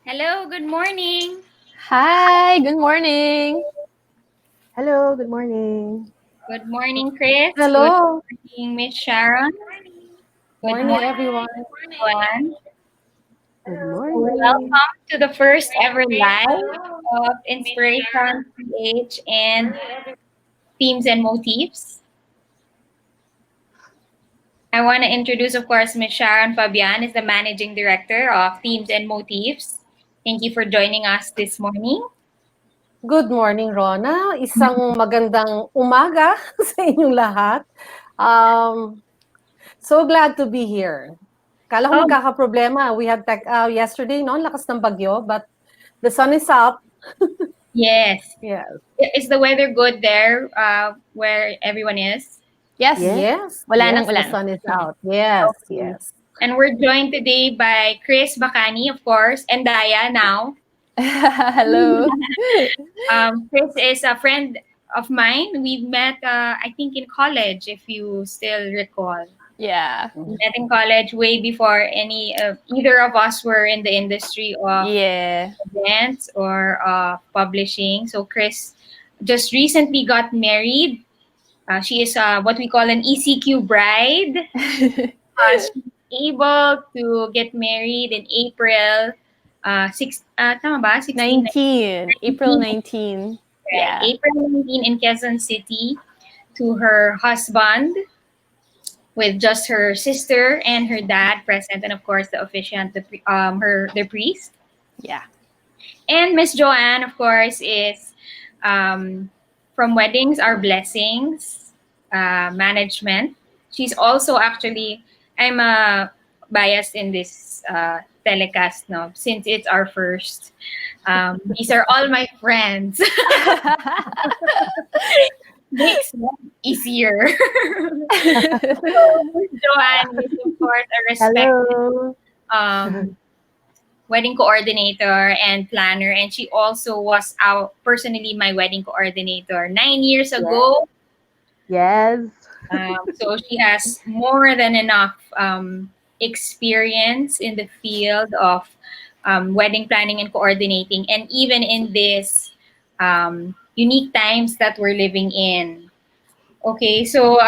Hello, good morning. Hi, good morning. Hello, good morning. Good morning, Chris. Good Hello. morning, Miss Sharon. Good Morning, morning, everyone. Joanne. Good So morning. welcome to the first ever live of Inspirations.PH and Themes and Motifs. I want to introduce, of course, Miss Sharon Fabian is the Managing Director of Themes and Motifs. Thank you for joining us this morning. Good morning, Rona. Isang magandang umaga sa inyong lahat. Um, so glad to be here. Kala ko Oh, magkakaproblema. We had yesterday, no? Lakas ng bagyo, but the sun is up. yes. Yes. Is the weather good there where everyone is? Yes, Yes. wala nang Yes, the ulan. sun is out. Yes, Okay. yes. And we're joined today by Chris Bacani, of course, and Daya now. Hello. Chris is a friend of mine. We met, I think, in college, if you still recall. Yeah. We met in college way before either of us were in the industry of Yeah. events or publishing. So Chris just recently got married. She is what we call an ECQ bride. She's able to get married in April, tama ba? 16, 19. April 19, 19. right? Yeah. April 19 in Quezon City to her husband with just her sister and her dad present, and of course the officiant, the priest. Yeah. And Miss Joanne, of course, is from Weddings Are Blessings Management. She's also actually, I'm biased in this telecast, no, since it's our first. These are all my friends. Makes it easier. So Miss Joanne is, of course, a respected Hello. um, wedding coordinator and planner, and she also was out personally my wedding coordinator 9 years Yes. ago. Yes. So she has more than enough experience in the field of wedding planning and coordinating, and even in this unique times that we're living in. Okay, so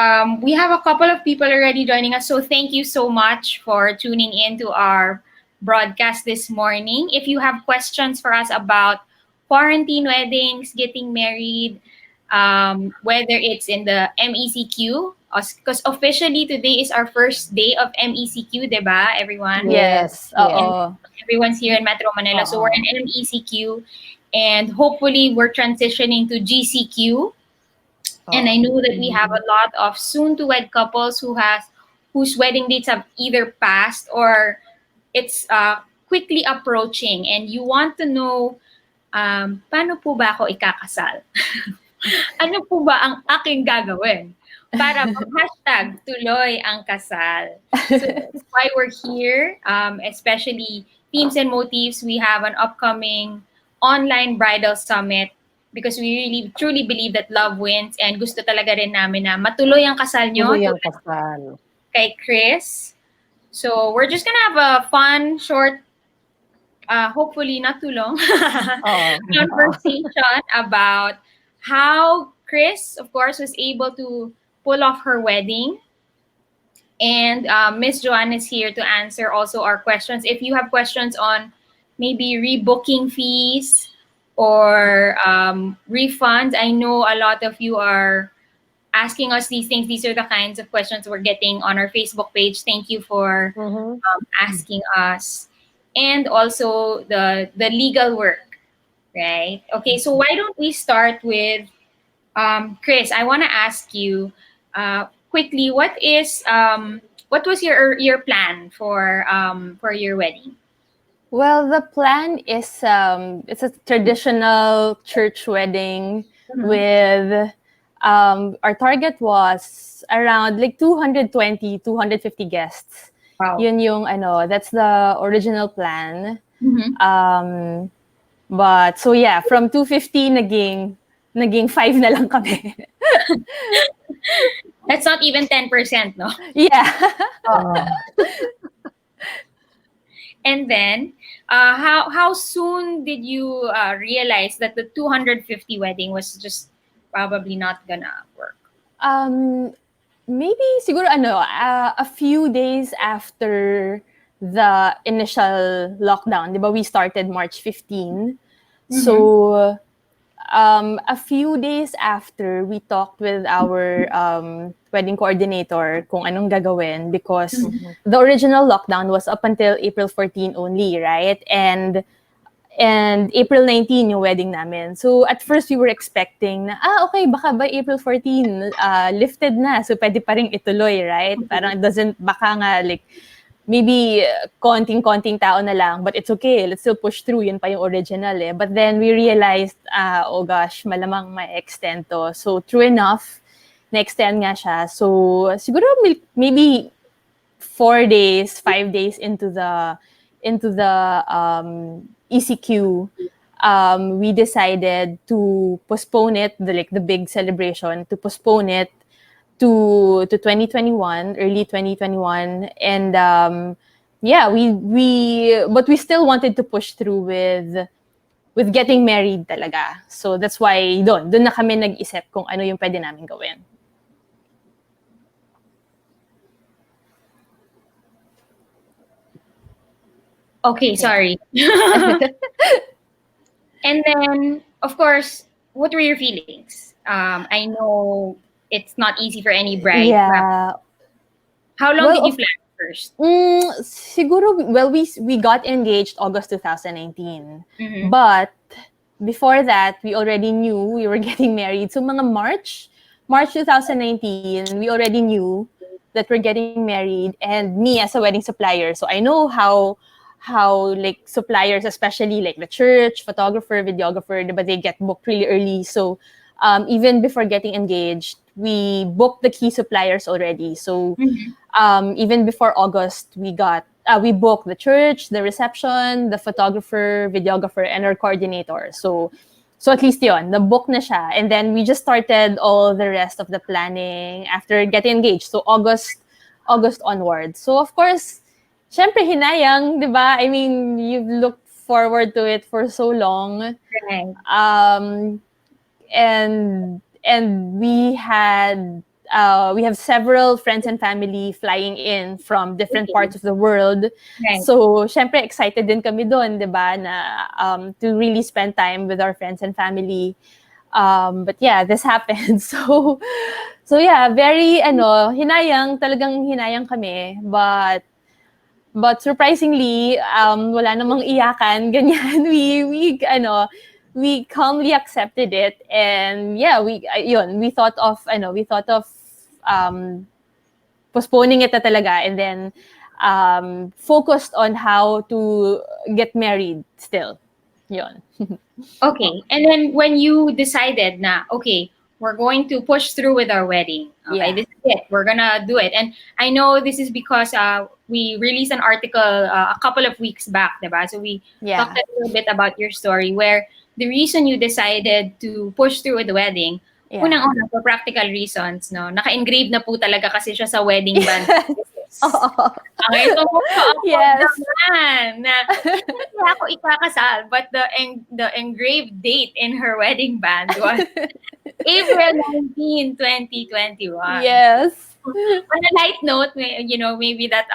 we have a couple of people already joining us. So thank you so much for tuning in to our broadcast this morning. If you have questions for us about quarantine weddings, getting married, whether it's in the MECQ, because officially today is our first day of MECQ, diba, everyone? Yes. Yes. Yes. And Oo. everyone's here in Metro Manila. So we're Oo. in MECQ, and hopefully we're transitioning to GCQ. And I Oo. know that we have a lot of soon to wed couples whose wedding dates have either passed or it's quickly approaching, and you want to know paano po ba ako ikakasal? Ano po ba ang aking gagawin para mag-hashtag tuloy ang kasal? So that's why we're here, especially Themes and Motifs. We have an upcoming online bridal summit because we really truly believe that love wins, and gusto talaga rin namin na matuloy ang kasal nyo Tuloy ang tulad kasal. kay Chris. So we're just gonna have a fun, short, hopefully not too long, Oo. conversation about how Chris, of course, was able to pull off her wedding. And Miss Joanne is here to answer also our questions. If you have questions on maybe rebooking fees or refunds, I know a lot of you are asking us these things. These are the kinds of questions we're getting on our Facebook page. Thank you for Mhm. asking us. And also the legal work, right? Okay, so why don't we start with Chris? I want to ask you quickly, what was your plan for your wedding? Well, the plan is it's a traditional church wedding Mhm. with our target was around like 220, 250 guests. Wow. Yun yung that's the original plan. Mhm. But so yeah, from 250 naging 5 na lang kami. That's not even 10%, no? Yeah. Oo. And then, how soon did you realize that the 250 wedding was just probably not gonna work? Um, Maybe siguro a few days after the initial lockdown, 'di ba? We started March 15. Mm-hmm. So a few days after, we talked with our wedding coordinator kung anong gagawin, because Mhm. the original lockdown was up until April 14 only, right? And April 19 yung wedding namin. So at first we were expecting na, okay, baka by April 14, lifted na. So pwede pa rin ituloy, right? Parang it doesn't, baka nga like, maybe konting-konting tao na lang, but it's okay. Let's still push through. Yun pa yung original eh. But then we realized, oh gosh, malamang ma-extend to. So true enough, na-extend nga siya. So siguro maybe 4 days, 5 days into the ECQ, we decided to postpone it, the big celebration, to postpone it to 2021, early 2021, and yeah, but we still wanted to push through with getting married talaga. So that's why doon na kami nag-isip kung ano yung pwede namin gawin. Okay, sorry. And then, of course, what were your feelings? I know it's not easy for any bride. Yeah. How long Well, did you plan first? Siguro, well, we got engaged August 2019. Mhm. But before that, we already knew we were getting married. So mga March 2019, we already knew that we're getting married, and me as a wedding supplier. So I know how like suppliers, especially like the church, photographer, videographer, but they get booked really early. So even before getting engaged, we booked the key suppliers already. So Mhm. even before August, we booked the church, the reception, the photographer, videographer, and our coordinator. So at least yon, na-book na siya. And then we just started all the rest of the planning after getting engaged. So August onwards. So of course, syempre hinayang, di ba? I mean, you've looked forward to it for so long. Right. And we have several friends and family flying in from different parts of the world. Right. So, syempre excited din kami doon, 'di ba, na to really spend time with our friends and family. But yeah, this happened. So yeah, very talagang hinayang kami, but surprisingly, wala namang iyakan, ganyan. We calmly accepted it, and yeah, we thought of um, postponing it na talaga, and then focused on how to get married still. Yun. Okay. And then when you decided na, okay, we're going to push through with our wedding. Okay, Yeah. this is it. We're gonna do it. And I know this is because we released an article a couple of weeks back, diba? So we talked Yeah. a little bit about your story where the reason you decided to push through with the wedding, Yeah. unang-una, for practical reasons, no? Naka-engrave na po talaga kasi siya sa wedding band. Oo. Okay, so Yes. naman na hindi ako ikakasal, but the engraved date in her wedding band was April 19, 2021. Yes. On a light note, maybe that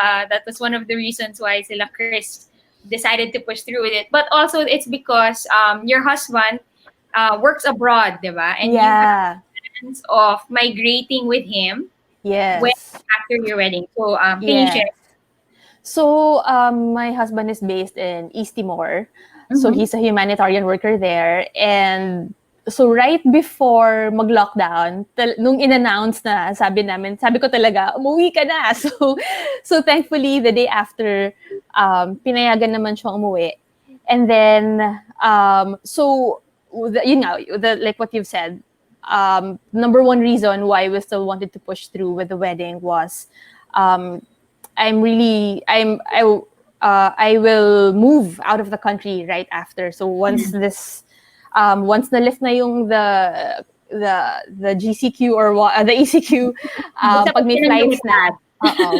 was one of the reasons why sila Chris decided to push through with it. But also it's because your husband works abroad, diba? And you have Yeah. plans of migrating with him when Yes. after your wedding. So can you share? Yes. So, my husband is based in East Timor. So, Mhm. he's a humanitarian worker there. And so, right before mag-lockdown, nung in-announce na, sabi ko talaga, umuwi ka na. So thankfully, the day after, pinayagan naman siyang umuwi. And then, yun nga, like what you've said, number one reason why we still wanted to push through with the wedding was, um, I will move out of the country right after. So once na lift na yung the GCQ or the ECQ, Basta pag may pag flights na,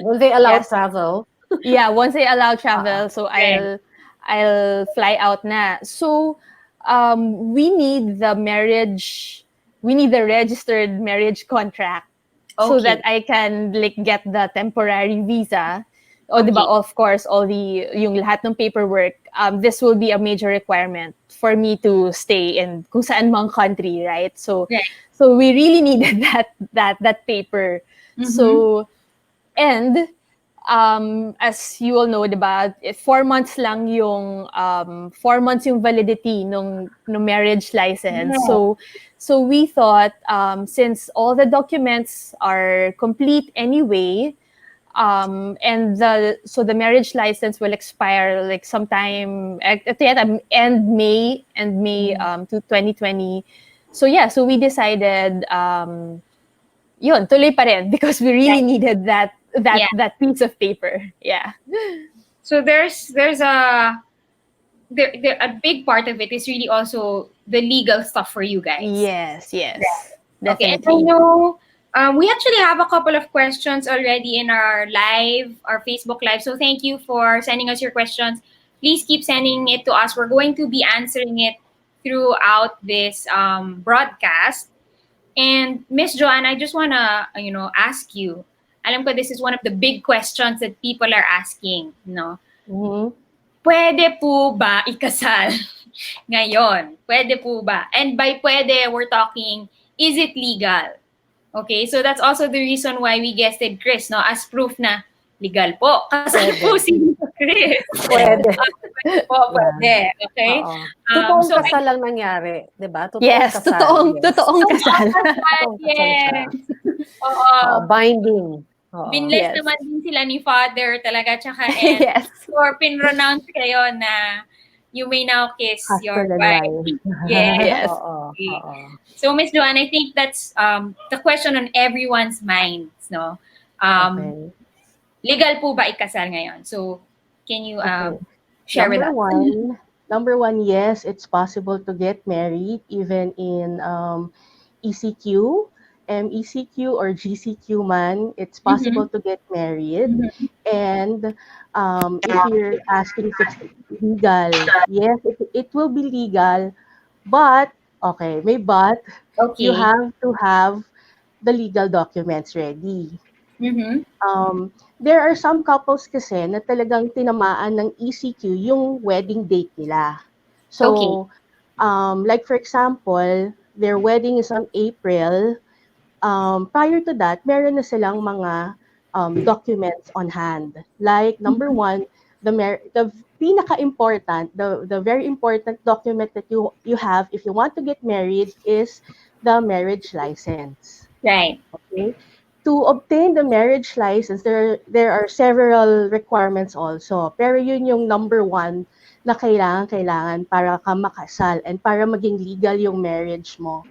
Will they allow yes, travel? Yeah, once they allow travel, so Right. I'll fly out na. So we need the registered marriage contract so that Okay. I can like get the temporary visa. O, di ba, Okay. of course, yung lahat ng paperwork, this will be a major requirement for me to stay in kung saan mang country, right? So, Right. so we really needed that paper. Mm-hmm. So, and as you all know, diba, 4 months lang yung 4 months yung validity nung marriage license. Yeah. So we thought since all the documents are complete anyway, and the marriage license will expire like sometime at the end May to 2020. So yeah, so we decided yun, tuloy pa rin because we really Right. needed Yeah. that piece of paper. Yeah. So there's a big part of it is really also the legal stuff for you guys. Yes. Okay, and I Definitely. know we actually have a couple of questions already in our Facebook live. So thank you for sending us your questions. Please keep sending it to us. We're going to be answering it throughout this broadcast. And Miss Joanne, I just wanna ask you. Alam ko this is one of the big questions that people are asking. Mhm. Pwede po ba ikasal ngayon? Pwede po ba? And by pwede, we're talking, is it legal? Okay, so that's also the reason why we guested Chris, no? As proof na legal po. Kasal Pwede. po si Chris. Pwede. Pwede po, Yeah. pwede. Okay? Oo. Totoong So, kasal lang nangyari, 'di ba? Totoong Yes, kasal. Yes. totoong kasal. Totoong kasal siya. yes. Oo. Oo, binding. Oo. Binless Yes. naman din sila ni Father talaga. Tsaka, and Yes. or pinronounce kayo na you may now kiss your Husband and wife. wife. Yes. Yes. Oo. Okay. Oo. So, Miss Joanne, I think that's the question on everyone's minds, no? Okay. Legal po ba ikasal ngayon? So, can you Okay. share with Number us? one, yes, it's possible to get married even in ECQ, MECQ or GCQ man. It's Mm-hmm. possible to get married. Mm-hmm. And if you're asking if it's legal, yes, it will be legal. But, okay, may but, you Okay. have to have the legal documents ready. Mm-hmm. There are some couples kasi na talagang tinamaan ng ECQ yung wedding date nila. Okay. So, like for example, their wedding is on April. Prior to that, meron na silang mga documents on hand. Like number one, the pinaka-important, the very important document that you have if you want to get married is the marriage license. Right. Okay? To obtain the marriage license, there are several requirements also. Pero yun yung number one na kailangan para ka makasal and para maging legal yung marriage mo,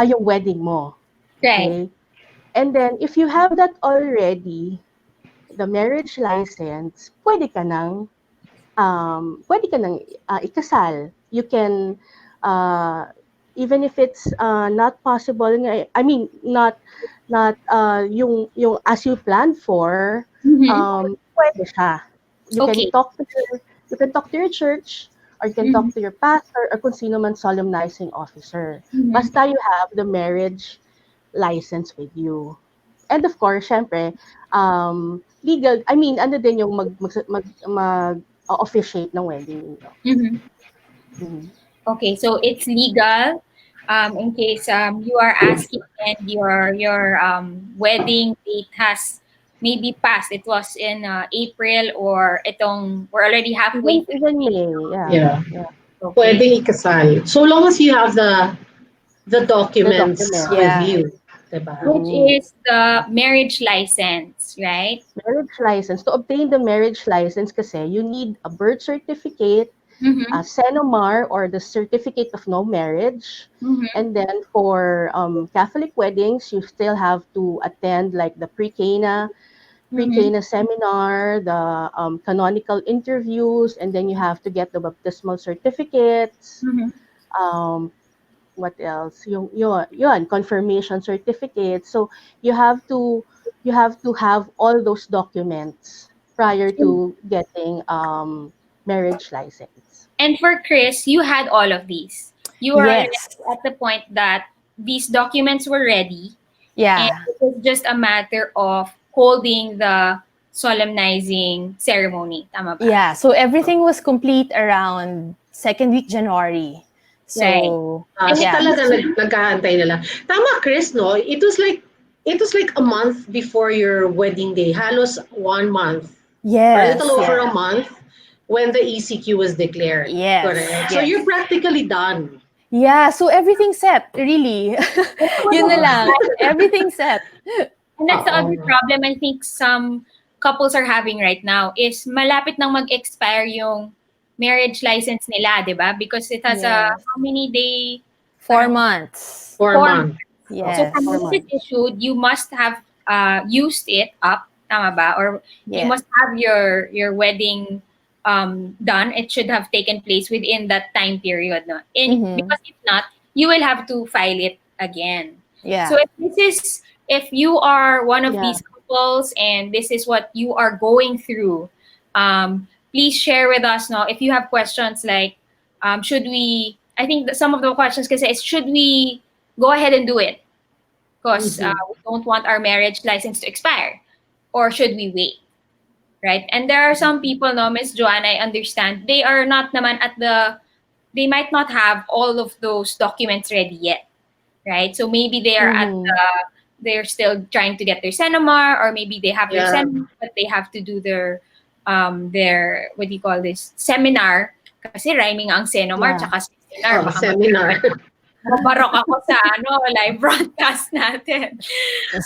ay yung wedding mo. Right. Okay? And then, if you have that already, the marriage license, ikasal. You can, uh, even if it's not possible, I mean, not yung as you planned for, Mm-hmm. pwede siya. You can Okay. talk to your church, or you can Mm-hmm. talk to your pastor, or kung sino man solemnizing officer. Mm-hmm. Basta you have the marriage license with you. And of course, syempre, legal, I mean, ano din yung officiate ng wedding ninyo. Mm-hmm. Mhm. Okay, so it's legal. In case you are asking and your wedding date has maybe passed. It was in April or we're already halfway through Even May. May, Yeah, yeah. Okay. pwedeng ikasal. So long as you have the The documents document. with Yeah. you, diba? Which is the marriage license, right? Marriage license. To obtain the marriage license kasi, you need a birth certificate, Mm-hmm. a CENOMAR or the certificate of no marriage. Mm-hmm. And then for Catholic weddings, you still have to attend like the Mm-hmm. pre-Cana seminar, the canonical interviews, and then you have to get the baptismal certificates. Mm-hmm. Um, what else? Yun, confirmation certificates. So you have to have all those documents prior to getting marriage license. And for Chris, you had all of these. You were already Yes. at the point that these documents were ready, and Yeah. it was just a matter of holding the solemnizing ceremony. Tama ba? Yeah. So everything was complete around second week January. Right. So And So it yeah. talaga was nagkahantay na lang. Tama, Chris, no? It was like a month before your wedding day. Halos 1 month or a little Yes. over Yeah. a month when the ECQ was declared. Yes. Correct. So Yes. you're practically done. Yeah. So everything set. Really. it Yun na Oo. lang. was Everything set. And that's the Oo. other problem I think some couples are having right now is malapit nang mag-expire yung marriage license nila, di ba? Because it has a Yes. how many day 4 months. 4 months. So Yes. from when it is issued, you must have used it up, tama ba? Or you Yes. must have your wedding done. It should have taken place within that time period, no? And Mm-hmm. because if not, you will have to file it again. So Yeah. if you are one of Yeah. these couples and this is what you are going through, please share with us now if you have questions like should we I think that some of the questions kasi is should we go ahead and do it because Mhm. we don't want our marriage license to expire, or should we wait, right? And there are some people, no, Miss Joanna, I understand they are not naman they might not have all of those documents ready yet, right? So maybe they are Mm-hmm. they're still trying to get their CENOMAR, or maybe they have their Yeah. CENOMAR but they have to do their what do you call this seminar, kasi rhyming ang CENOMAR Yeah. tsaka seminar, Oh, baka seminar. mabarok ako sa live broadcast natin.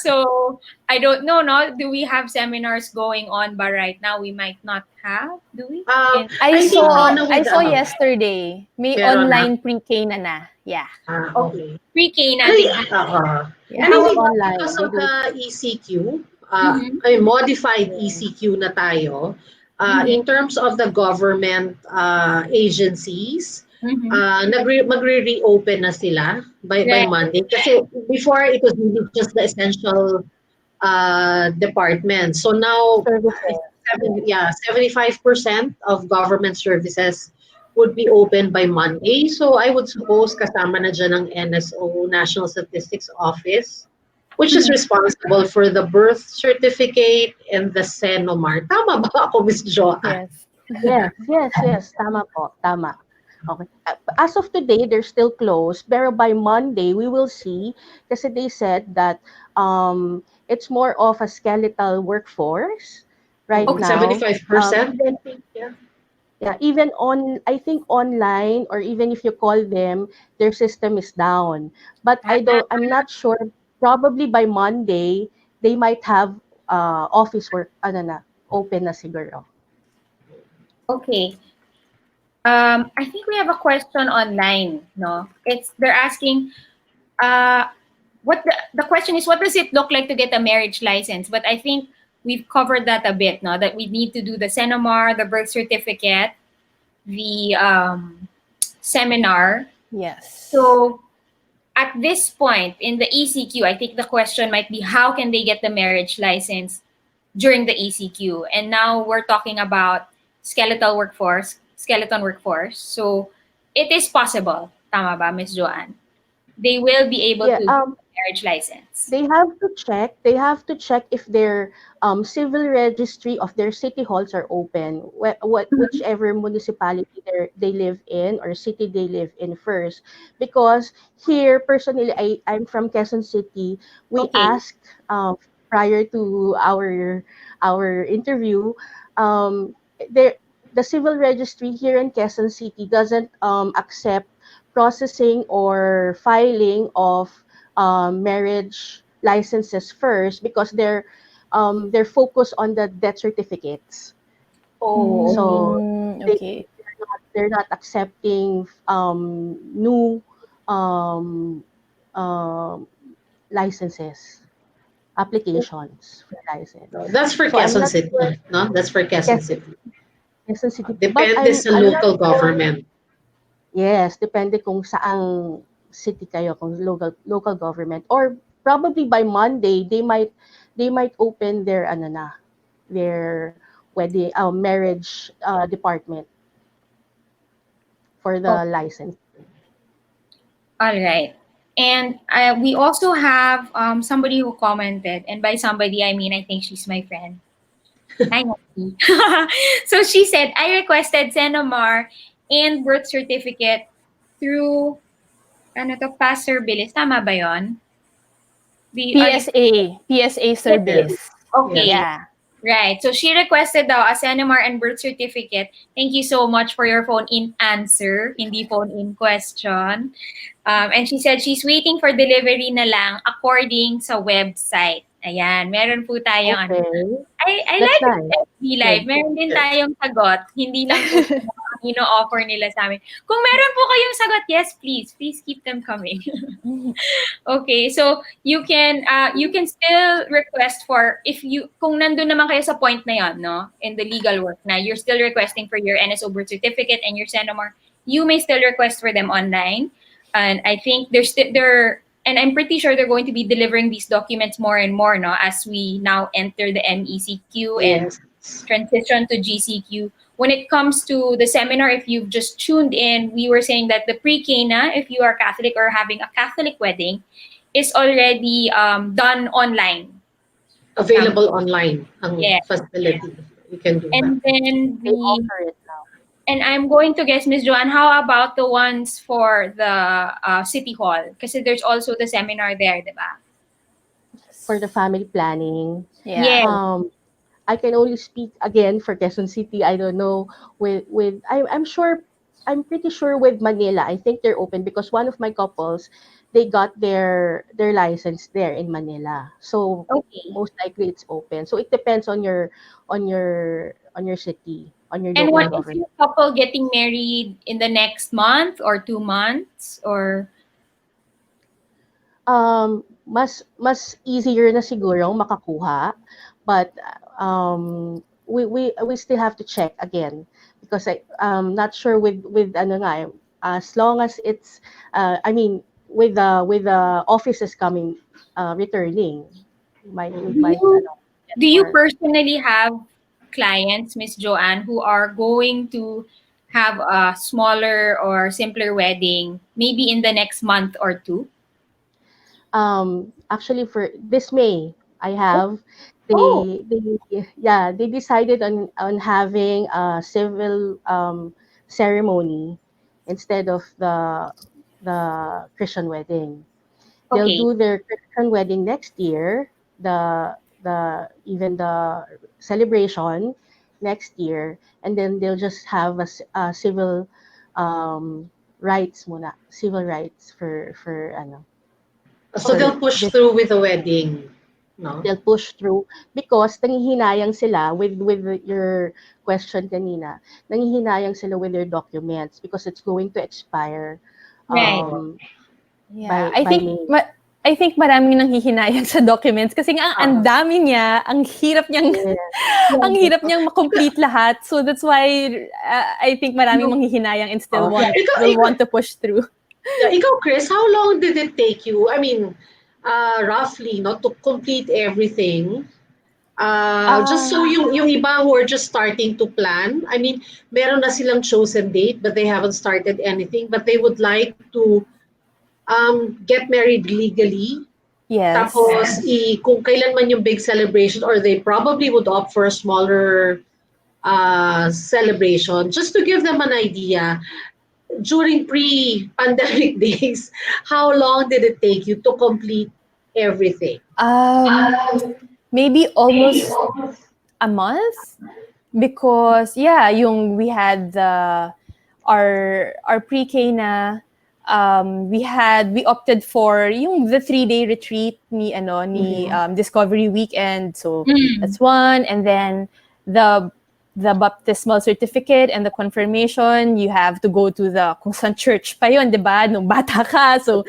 So I don't know, no, do we have seminars going on ba right now? We might not have, do we? Uh, In, I I think saw no I with saw yesterday. May meron na. online pre-K na. Yeah. okay, Okay. pre-K And natin. Yeah. and I Yes, think online. because They of do it. the ECQ, Mhm. I modified ECQ na tayo, Mhm. in terms of the government agencies, Mhm. magre-reopen na sila by Right. Monday. Kasi before, it was really just the essential departments. So now, Services. 75% of government services would be open by Monday. So I would suppose kasama na dyan ang NSO, National Statistics Office, which is Mhm. responsible for the birth certificate and the CENOMAR. Tama ba ako, Miss Joanne? Yes. Yes. Tama po. Tama. Okay. As of today, they're still closed. Pero by Monday, we will see. Kasi they said that it's more of a skeletal workforce right Okay. now. 75%? Even yeah, even I think online or even if you call them, their system is down. But I'm not sure. Probably by Monday, they might have office work, ano na, open na siguro. Okay. I think we have a question online. No, they're asking. What the question is? What does it look like to get a marriage license? But I think we've covered that a bit. No, that we need to do the CENOMAR, the birth certificate, the seminar. Yes. So at this point in the ECQ, I think the question might be how can they get the marriage license during the ECQ? And now we're talking about skeleton workforce. So it is possible, tama ba, Miss Joanne? They will be able Yeah, to get a marriage license. they have to check. They have to check if their civil registry of their city halls are open. Whichever municipality they live in or city they live in first, because here personally, I'm from Quezon City. We Okay. asked prior to our interview, there the civil registry here in Quezon City doesn't accept processing or filing of marriage licenses first because they're focused on the death certificates. Oh, okay. So they Okay. they're not accepting new um, um, licenses applications for license. No, that's for So I'm Quezon not sure. City. No? That's for Quezon Yes, City. Quezon City, but Depende sa I'm not local sure. government. Yes, depende kung saang city kayo, kung local government, or probably by Monday they might open their ano na, their wedding marriage department for the license. All right. And we also have somebody who commented, and by somebody I mean I think she's my friend. Hi, Nancy. So she said, I requested CENOMAR and birth certificate through pass service. Tama ba yun? Are you PSA service. okay? Yeah. Right. So she requested daw a CENOMAR and birth certificate. Thank you so much for your phone-in answer, hindi phone-in question. And she said she's waiting for delivery na lang according sa website. Ayan, meron po tayong Okay, I that's like it nice. FB Live. Meron din tayong sagot. Hindi lang po ang ino-offer nila sa amin. Kung meron po kayong sagot, yes, please. Please keep them coming. Okay, so you can still request for kung nandun naman kayo sa point na yon, no, in the legal work na you're still requesting for your NSO birth certificate and your CENOMAR, you may still request for them online, and I think and I'm pretty sure they're going to be delivering these documents more and more, no, as we now enter the MECQ and Yes. transition to GCQ. When it comes to the seminar, if you've just tuned in, we were saying that the pre-K na, if you are Catholic or having a Catholic wedding, is already done online. Available online ang Yeah. facility. You can do that. And then They offer it now. and I'm going to guess, Ms. Joanne, how about the ones for the City Hall? Kasi there's also the seminar there, di ba? For the family planning. Yeah. Yeah. I can only speak again for Quezon City. I don't know I'm pretty sure with Manila. I think they're open because one of my couples, they got their license there in Manila. So Okay. most likely it's open. So it depends on your city, on your And local what if government. your couple getting married in the next month or 2 months or Mas easier na siguro makakuha, but we still have to check again because I'm not sure with ano nga as long as it's I mean with the offices coming returning we might get do you more. personally have clients, Miss Joanne, who are going to have a smaller or simpler wedding maybe in the next month or two? Actually for this May I have Oh, they decided on having a civil ceremony instead of the Christian wedding. They'll okay. do their Christian wedding next year, even the celebration next year, and then they'll just have a civil rights muna, civil rights for ano So for they'll push this. through with the wedding, no? They'll push through because nangihinayang sila with your question kanina. Nangihinayang sila with their documents because it's going to expire Right. Yeah. by May. I think maraming nanghihinayang sa documents kasi nga ang dami niya, ang hirap niyang Yes. ang hirap niyang ma-complete lahat. So that's why I think maraming manghihinayang and still will want to push through. Yeah, ikaw, Chris, how long did it take you? I mean, roughly, not to complete everything. Just so yung iba who are just starting to plan. I mean, meron na silang chosen date, but they haven't started anything. But they would like to get married legally. Yes. Tapos, kung kailan man yung big celebration, or they probably would opt for a smaller celebration, just to give them an idea. During pre-pandemic days, how long did it take you to complete everything? Maybe almost a month because we had our pre-K na we opted for the 3-day retreat ni Discovery Weekend, so that's one, and then the baptismal certificate and the confirmation, you have to go to the kung saan church pa yun, diba, nung bata ka, so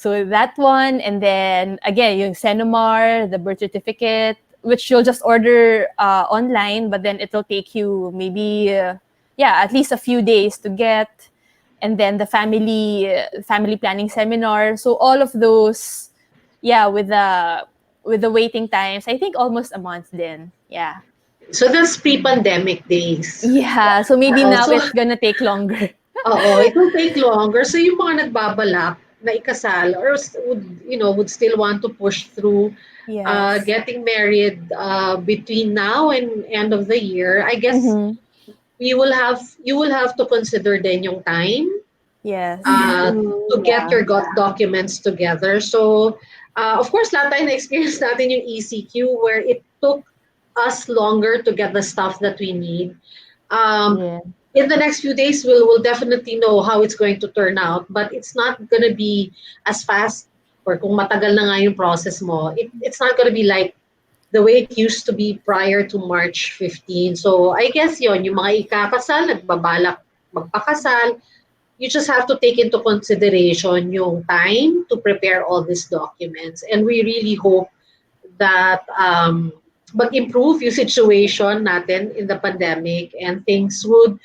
that one, and then again yung CENOMAR, the birth certificate, which you'll just order online, but then it'll take you maybe at least a few days to get, and then the family planning seminar. So all of those, with the waiting times, I think almost a month then. Yeah. So that's pre-pandemic days. Yeah, so maybe Oo, now so it's gonna take longer. oo, it will take longer. So yung mga nagbabalak na ikasal or would still want to push through Yes. getting married between now and end of the year, I guess Mm-hmm. you will have to consider then yung time Yes. to get Yeah. your documents together. So, of course, lahat tayo na-experience natin yung ECQ where it took us longer to get the stuff that we need. Um, Yeah. in the next few days, we'll definitely know how it's going to turn out, but it's not going to be as fast or kung matagal na nga yung process mo, it's not going to be like the way it used to be prior to March 15. So I guess yon yung mga ikakasal, nagbabalak magpakasal, you just have to take into consideration yung time to prepare all these documents. And we really hope that mag-improve yung situation natin in the pandemic and things would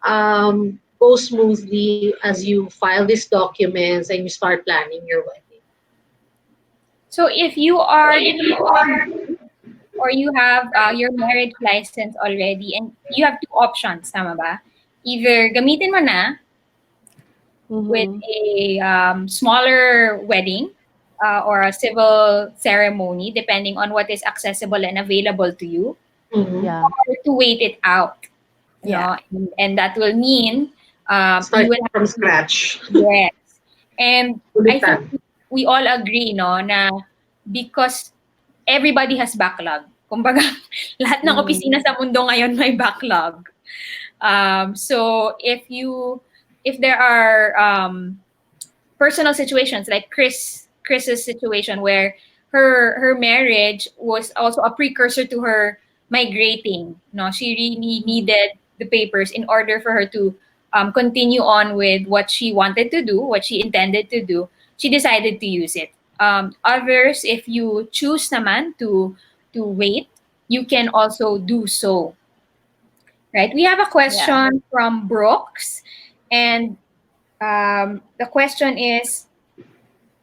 go smoothly as you file these documents and you start planning your wedding. So if you are or you have your marriage license already and you have two options, tama ba? Either gamitin mo na with Mm-hmm. a smaller wedding or a civil ceremony, depending on what is accessible and available to you, Mhm. Yeah. or to wait it out. You Yeah. know, and that will mean you Start will from have to, scratch. yes. And I think Ulitan. we all agree, no, na because everybody has backlog. Kumbaga, lahat ng Mm-hmm. opisina sa mundo ngayon may backlog. So if there are personal situations like Chris's situation where her marriage was also a precursor to her migrating. No, she really needed the papers in order for her to continue on with what she wanted to do, what she intended to do. She decided to use it. Others, if you choose naman to wait, you can also do so. Right? We have a Yeah. question from Brooks, and the question is,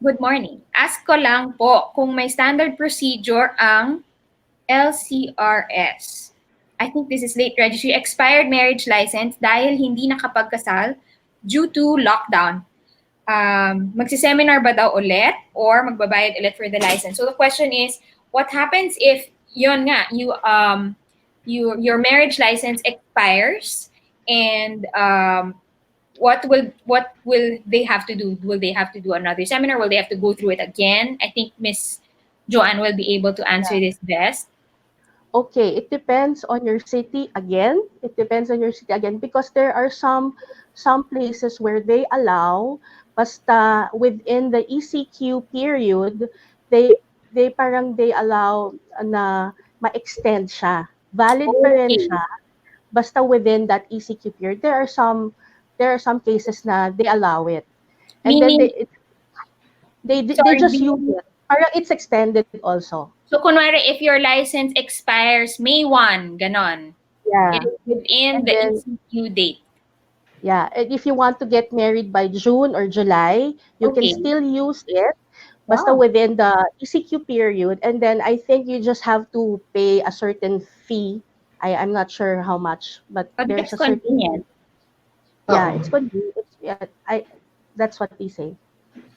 good morning. Ask ko lang po kung may standard procedure ang LCRS. I think this is late registry. Expired marriage license dahil hindi nakapagkasal due to lockdown. Magsiseminar ba daw ulit or magbabayad ulit for the license? So the question is, what happens if yun nga, your marriage license expires and what will they have to do? Will they have to do another seminar? Will they have to go through it again? I think Miss Joanne will be able to answer this best. Okay, it depends on your city again. It depends on your city again because there are some places where they allow basta within the ECQ period, they allow na ma-extend siya. Valid pa rin Okay. siya basta within that ECQ period. There are some cases na they allow it. And then Meaning, they sorry, just use it. Parang it's extended also. so kunwari if your license expires May 1, ganon, it Yeah. is within And the then ECQ date. yeah, and if you want to get married by June or July, you can Okay. still use it, basta Wow. within the ECQ period. And then I think you just have to pay a certain fee. I'm not sure how much, but But there's that's a certain fee. convenient. Yeah, Oo. it's convenient. That's what they say.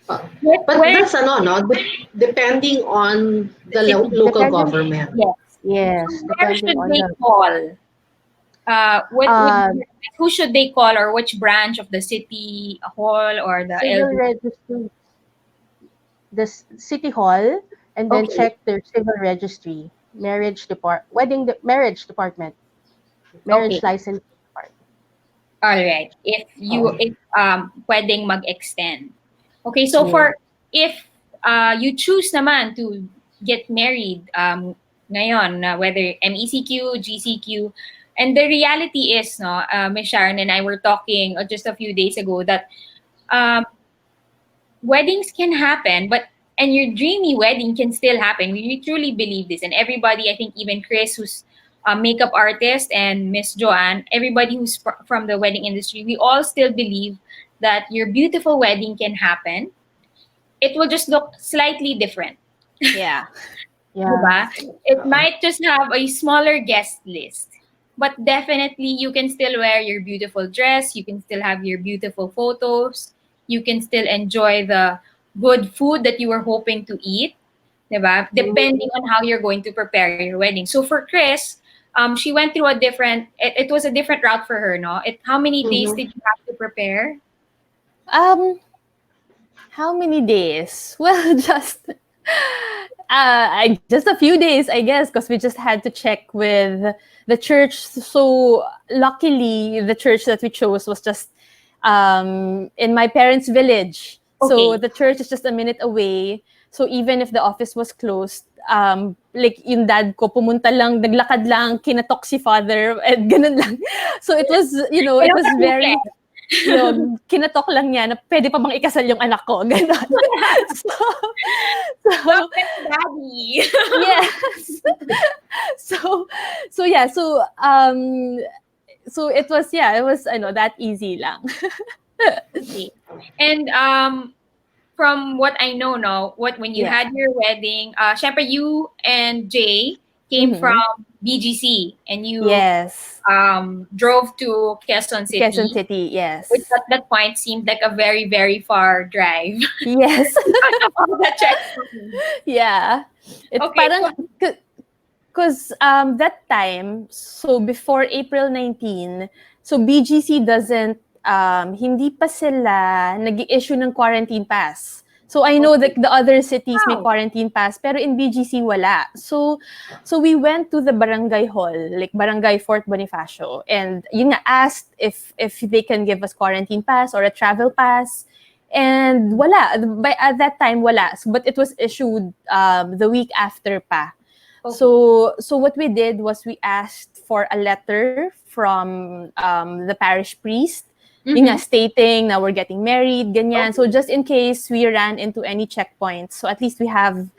Oo. But Where that's ano, no? Depending on the the city? local Depending, government. Yes. So yes, where depending should on they the call? What um, who should they call, or which branch of the city hall or the civil LD? registry, the city hall, and then Okay. check their civil registry, marriage department, Okay. marriage license department. All right. Oo. If pwedeng mag-extend. Okay, so Yeah. for if you choose naman to get married ngayon, whether MECQ, GCQ, and the reality is, no, Ms. Sharon and I were talking just a few days ago that um, weddings can happen, but and your dreamy wedding can still happen. We truly believe this, and everybody, I think, even Chris, who's a makeup artist, and Miss Joanne, everybody who's from the wedding industry, we all still believe that your beautiful wedding can happen. It will just look slightly different. Yeah. Yeah. Diba? It might just have a smaller guest list. But definitely, you can still wear your beautiful dress. You can still have your beautiful photos. You can still enjoy the good food that you were hoping to eat. Diba? Depending on how you're going to prepare your wedding. So for Chris, she went through it was a different route for her, no? How many days Mhm. did you have to prepare? Um, how many days? Well, just a few days, I guess, because we just had to check with the church. So luckily, the church that we chose was just in my parents' village. So Okay. the church is just a minute away. So even if the office was closed, like yung dad ko, pumunta lang, naglakad lang, kinatok si father, and ganun lang. So it was, it was very, kinatok lang niya na pwede pa bang ikasal yung anak ko, gano'n. So, Love so and daddy. yes. So, so it was, that easy lang. Okay. And from what I know now, when you Yeah. had your wedding, syempre you and Jay came from Mhm. BGC and you Yes. drove to Quezon Quezon City, City, which yes. at that point seemed like a very, very far drive. Yes. All that checkpoint. Yeah. It's Okay, parang, so because that time, so before April 19, so BGC doesn't, hindi pa sila nag-issue ng quarantine pass. So I know that the other cities may wow. quarantine pass, pero in BGC wala. So we went to the barangay hall, like Barangay Fort Bonifacio, and yun nga, asked if they can give us quarantine pass or a travel pass. And wala. At that time, wala. So, but it was issued the week after pa. Okay. So what we did was we asked for a letter from the parish priest, yung nga, Mm-hmm. stating na we're getting married, ganyan. So Okay. just in case we ran into any checkpoints, so at least we have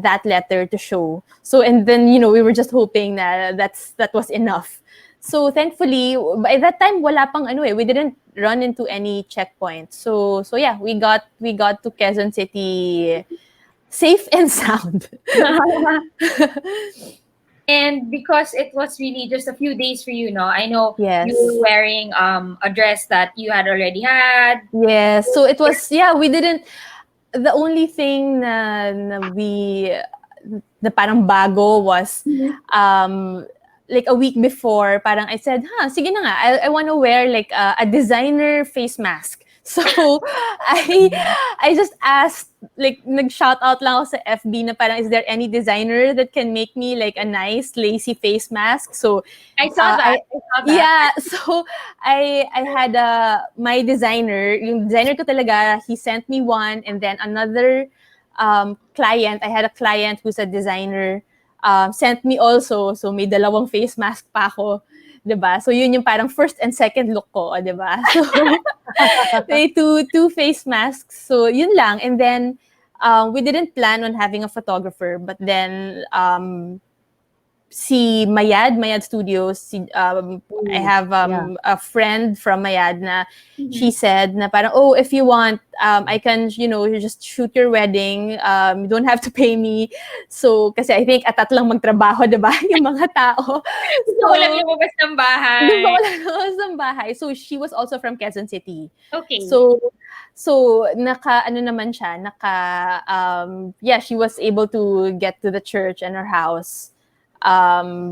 that letter to show. So and then we were just hoping that was enough. So thankfully, by that time wala pang we didn't run into any checkpoints. So yeah, we got to Quezon City safe and sound. And because it was really just a few days for you, no? I know you Yes. were wearing a dress that you had already had. Yes. So it was, yeah, we didn't, the only thing na parang bago was, Mhm. like a week before, parang I said, sige na nga, I want to wear like a designer face mask. So, I I just asked, like, nag-shout out lang ako sa FB na parang, is there any designer that can make me like a nice lacy face mask? So, I saw that. I saw that. yeah, so I had my designer, yung designer ko talaga, he sent me one, and then another client, I had a client who's a designer, sent me also, so may dalawang face mask pa ako, 'di ba? So yun yung parang first and second look ko, 'di ba? So may two face masks. So yun lang, and then we didn't plan on having a photographer, but then si Mayad Studios, I have Yeah. a friend from Mayad na she Mhm. said na parang, oh, if you want, I can, you just shoot your wedding. You don't have to pay me. So, kasi I think atat lang magtrabaho, diba? Yung mga tao. Gusto So, ko lang lumabas ng doon pa bahay. wala sa bahay. So, she was also from Quezon City. Okay. So naman siya, yeah, she was able to get to the church and her house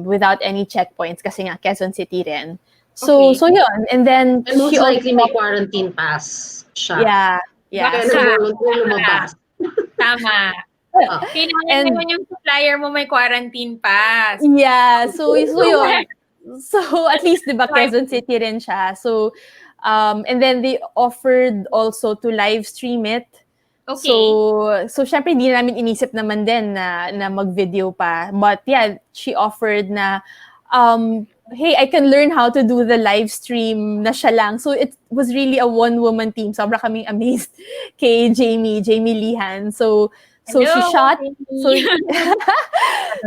without any checkpoints kasi nga Quezon City rin. So Okay. so yun, and then And she most also, likely may quarantine pass siya. yeah. Kaya Baka. So nag-volunteer lumabas. Tama. Ah. Kailangan and naman yung supplier mo may quarantine pass. yeah, so yun. So at least 'di ba Right. Quezon City rin siya. So and then they offered also to live stream it. Okay. So syempre hindi namin inisip naman din na mag-video pa. But yeah, she offered na hey, I can learn how to do the live stream na siya lang. So it was really a one-woman team. Sobra kaming amazed kay Jamie Lihan. So she Hello, shot, so Jamie.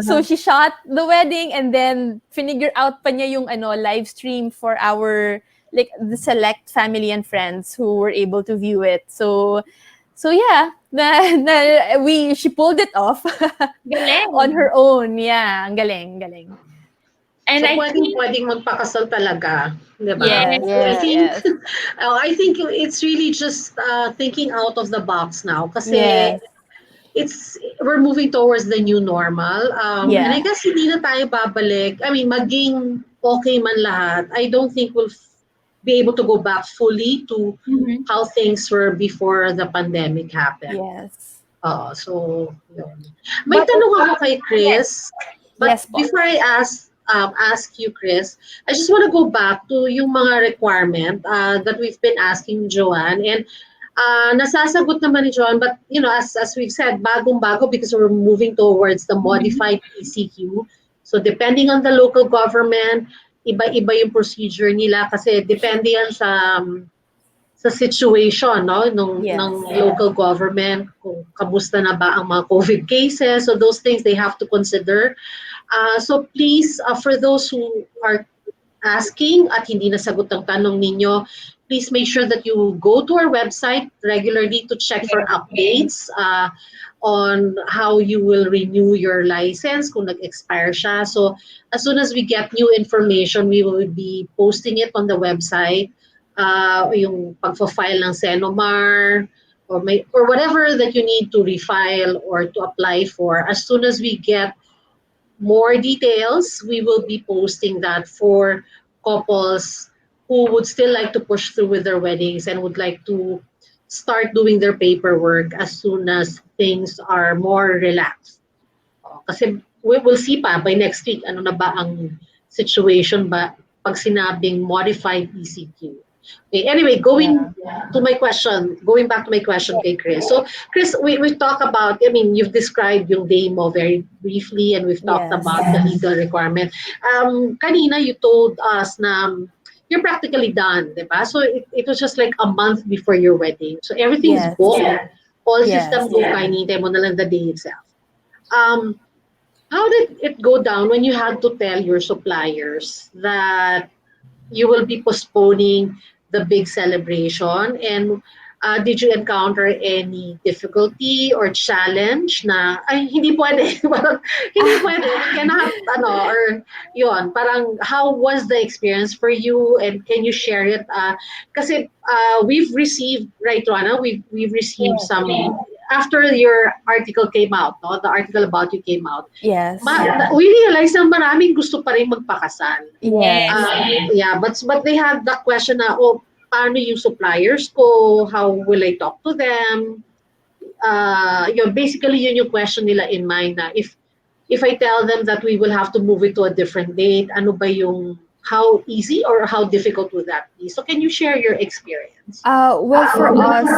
so she shot the wedding, and then finigure out pa niya yung live stream for our, like, the select family and friends who were able to view it. So yeah, she pulled it off Galing. on her own. Yeah, ang galing, galing. And So I think, pwedeng magpakasal talaga, 'di ba? yes, So I Yes. think Yes. I think it's really just thinking out of the box now kasi Yes. we're moving towards the new normal. And I Yeah. guess hindi na tayo babalik. I mean, maging okay man lahat, I don't think we'll be able to go back fully to mhm. how things were before the pandemic happened. Yes. So, yun. May But tanong ako kay Chris. But Yes po. before I ask you, Chris, I just want to go back to yung mga requirement that we've been asking Joanne. And nasasagot naman ni Joanne, but as we've said, bagong-bago because we're moving towards the modified ECQ. So depending on the local government, iba-iba yung procedure nila kasi depende yan sa situation ng Yes. local government, kung kamusta na ba ang mga COVID cases. So those things they have to consider. So please, for those who are asking at hindi nasagot ang tanong ninyo, please make sure that you go to our website regularly to check for updates on how you will renew your license kung nag-expire siya. So as soon as we get new information, we will be posting it on the website. Yung pagpa-file ng CENOMAR or whatever that you need to refile or to apply for. As soon as we get more details, we will be posting that for couples who would still like to push through with their weddings and would like to start doing their paperwork as soon as things are more relaxed. Kasi we will see pa by next week ano na ba ang situation ba pag sinabing modified ECQ. Okay, anyway, going back to my question kay Chris. So, Chris, we talk about, I mean, you've described yung demo very briefly and we've talked Yes. about the legal requirement. Kanina, you told us na you're practically done, di ba? So, it was just like a month before your wedding. So, everything's Yes. booked. All Yes. system go, hinihintay mo na lang the day itself. How did it go down when you had to tell your suppliers that you will be postponing the big celebration? And did you encounter any difficulty or challenge na, ay, hindi pwede, parang, hindi pwede, we cannot, or yun, parang, how was the experience for you and can you share it? Kasi we've received, right, Rana, we've received some, after your article came out, no, the article about you came out, Yes. we realized na maraming gusto pa rin magpakasal. Yes. Yeah, but they had the question na, paano yung suppliers ko? How will I talk to them? Basically yun yung question nila in mind na if I tell them that we will have to move it to a different date, ano ba yung, how easy or how difficult would that be? So can you share your experience? Well, for us,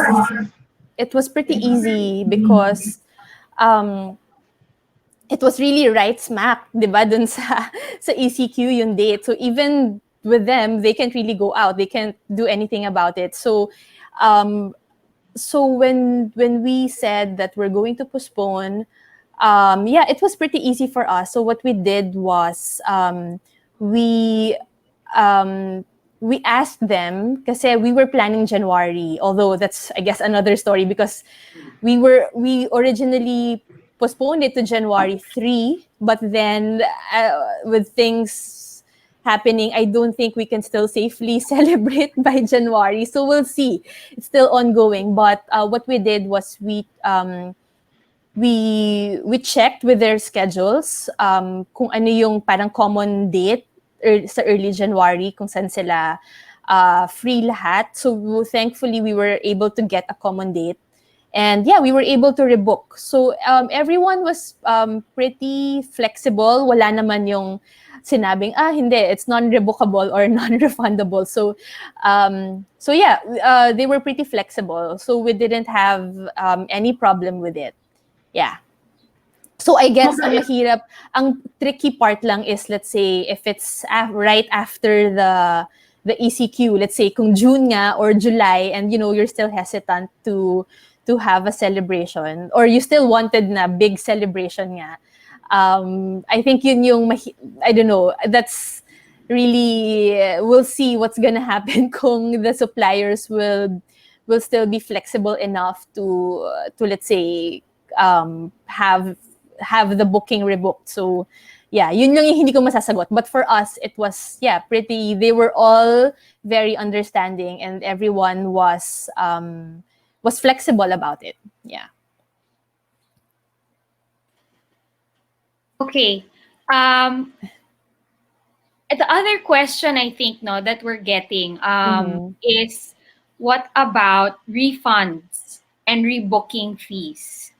it was pretty easy because it was really right smack, di ba, dun sa ECQ yung date. So even with them, they can't really go out. They can't do anything about it. So when we said that we're going to postpone, it was pretty easy for us. So what we did was we asked them kasi we were planning January, although that's, I guess, another story because we originally postponed it to January 3, but then with things happening, I don't think we can still safely celebrate by January. So we'll see. It's still ongoing. But what we did was we checked with their schedules kung ano yung parang common date sa early January, kung saan sila free lahat. So thankfully, we were able to get a common date. And yeah, we were able to rebook. So everyone was pretty flexible. Wala naman yung sinabing, hindi, it's non-revocable or non-refundable. So yeah, they were pretty flexible. So we didn't have any problem with it. Yeah. So I guess ang tricky part lang is, let's say, if it's right after the ECQ, let's say kung June nga or July, and you're still hesitant to have a celebration, or you still wanted na big celebration nga. I think yun yung I don't know, that's really we'll see what's gonna happen kung the suppliers will will still be flexible enough to let's say have the booking rebooked. So yeah, yun lang yung hindi ko masasagot. But for us, it was pretty. They were all very understanding, and everyone was flexible about it. Yeah. Okay. The other question I think that we're getting is what about refunds and rebooking fees?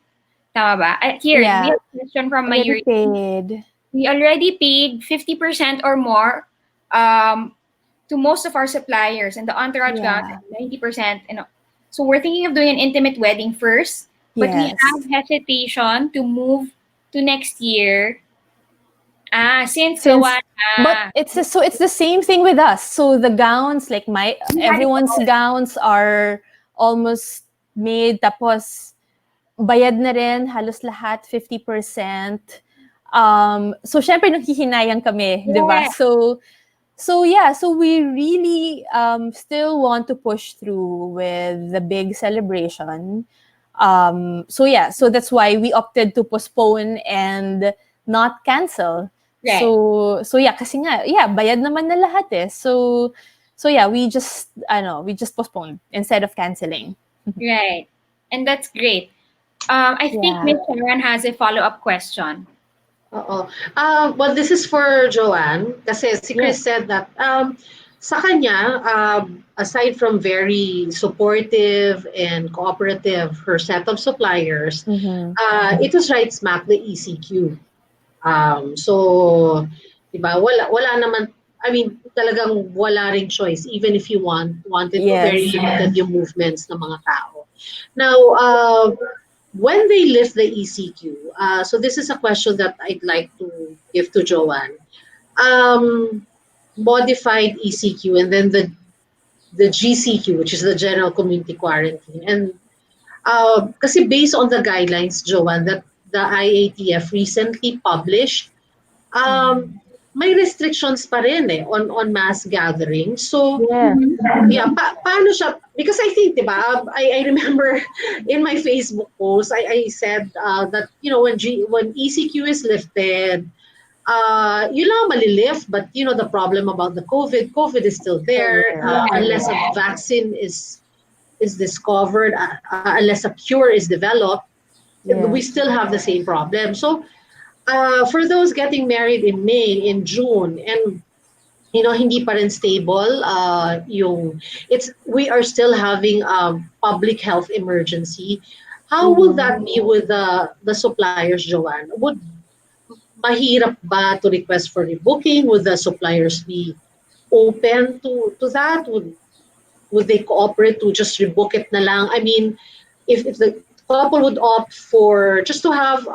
Tama ba? Here, we have a question from Already Mayuri. paid. We already paid 50% or more to most of our suppliers, and the entourage got 90%. So we're thinking of doing an intimate wedding first, but we have hesitation to move to next year. Since but it's the same thing with us. So the gowns, like everyone's gowns are almost made. Tapos bayad na rin halos lahat 50%. So syempre naghihinayang kami, di ba? So we really still want to push through with the big celebration. So that's why we opted to postpone and not cancel. Right. So kasi nga, bayad naman na lahat eh. So we just postponed instead of canceling. Right. And that's great. I think Ms. Sharon has a follow-up question. Well, this is for Joanne. Kasi si Chris said that sa kanya, aside from very supportive and cooperative her set of suppliers, it was right smack the ECQ. So, diba, wala naman, I mean, talagang wala ring choice, even if you wanted to, very limited yung movements ng mga tao. Now, when they lift the ECQ, so this is a question that I'd like to give to Joanne. Modified ECQ and then the GCQ, which is the General Community Quarantine. And kasi based on the guidelines, Joanne, that the IATF recently published, may restrictions pa rin on mass gatherings. So, paano siya? Because I think, diba, I remember in my Facebook post, I said that, when ECQ is lifted, yun lang malilift, but, the problem about the COVID is still there. Unless a vaccine is discovered, unless a cure is developed, we still have the same problem. So, for those getting married in May, in June, and hindi pa rin stable we are still having a public health emergency. How would that be with the suppliers, Joanne? Would mahirap ba to request for rebooking? Would the suppliers be open to that? Would they cooperate to just rebook it na lang? I mean, if the couple would opt for just to have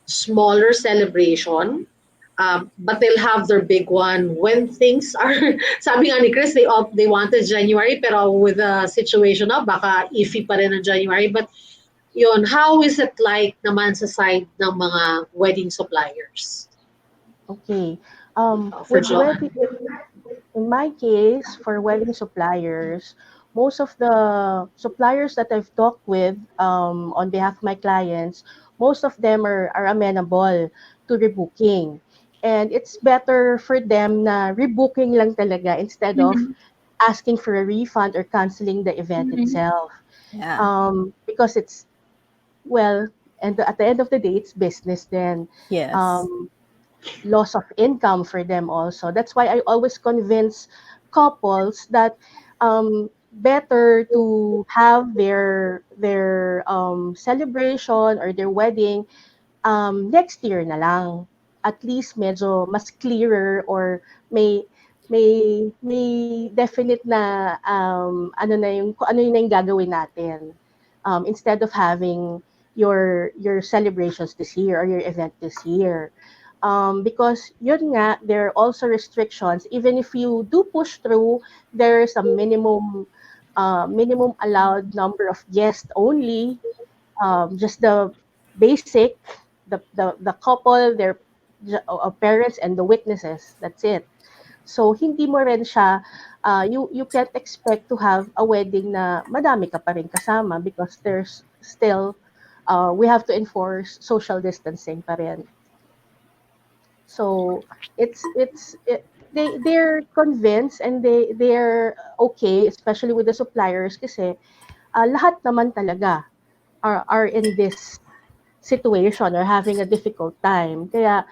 smaller celebration, but they'll have their big one when things are, sabi nga ni Chris, they wanted January, pero with the situation na, baka iffy pa rin ang January. But yun, how is it like naman sa side ng mga wedding suppliers? Okay. For Joanne. In my case, for wedding suppliers, most of the suppliers that I've talked with on behalf of my clients, most of them are amenable to rebooking. And it's better for them na rebooking lang talaga instead of asking for a refund or canceling the event itself. Because it's, and at the end of the day, it's business then. Loss of income for them also. That's why I always convince couples that better to have their celebration or their wedding next year na lang. At least medyo mas clearer or may definite na ano na yung gagawin natin instead of having your celebrations this year or your event this year. Because yun nga, there are also restrictions. Even if you do push through, there's a minimum allowed number of guests only. Just the basic, the couple, their parents and the witnesses. That's it. So hindi mo rin siya you can't expect to have a wedding na madami ka pa rin kasama because there's still we have to enforce social distancing pa rin. So they're convinced and they're okay, especially with the suppliers kasi lahat naman talaga are in this situation or having a difficult time. Kaya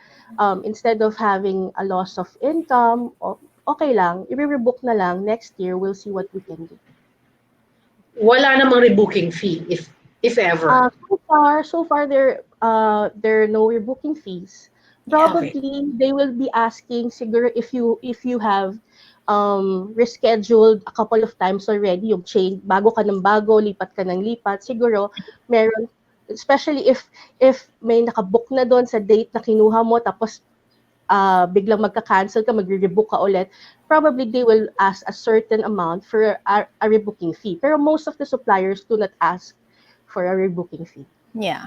instead of having a loss of income, okay lang, i-rebook na lang next year, we'll see what we can do. Wala namang rebooking fee if ever. So far there are no rebooking fees. Probably they will be asking siguro if you have rescheduled a couple of times already yung change bago ka ng bago, lipat ka ng lipat, siguro meron, especially if may nakabook na doon sa date na kinuha mo tapos biglang magka-cancel ka, magre-rebook ka ulit, probably they will ask a certain amount for a rebooking fee. Pero most of the suppliers do not ask for a rebooking fee. Yeah.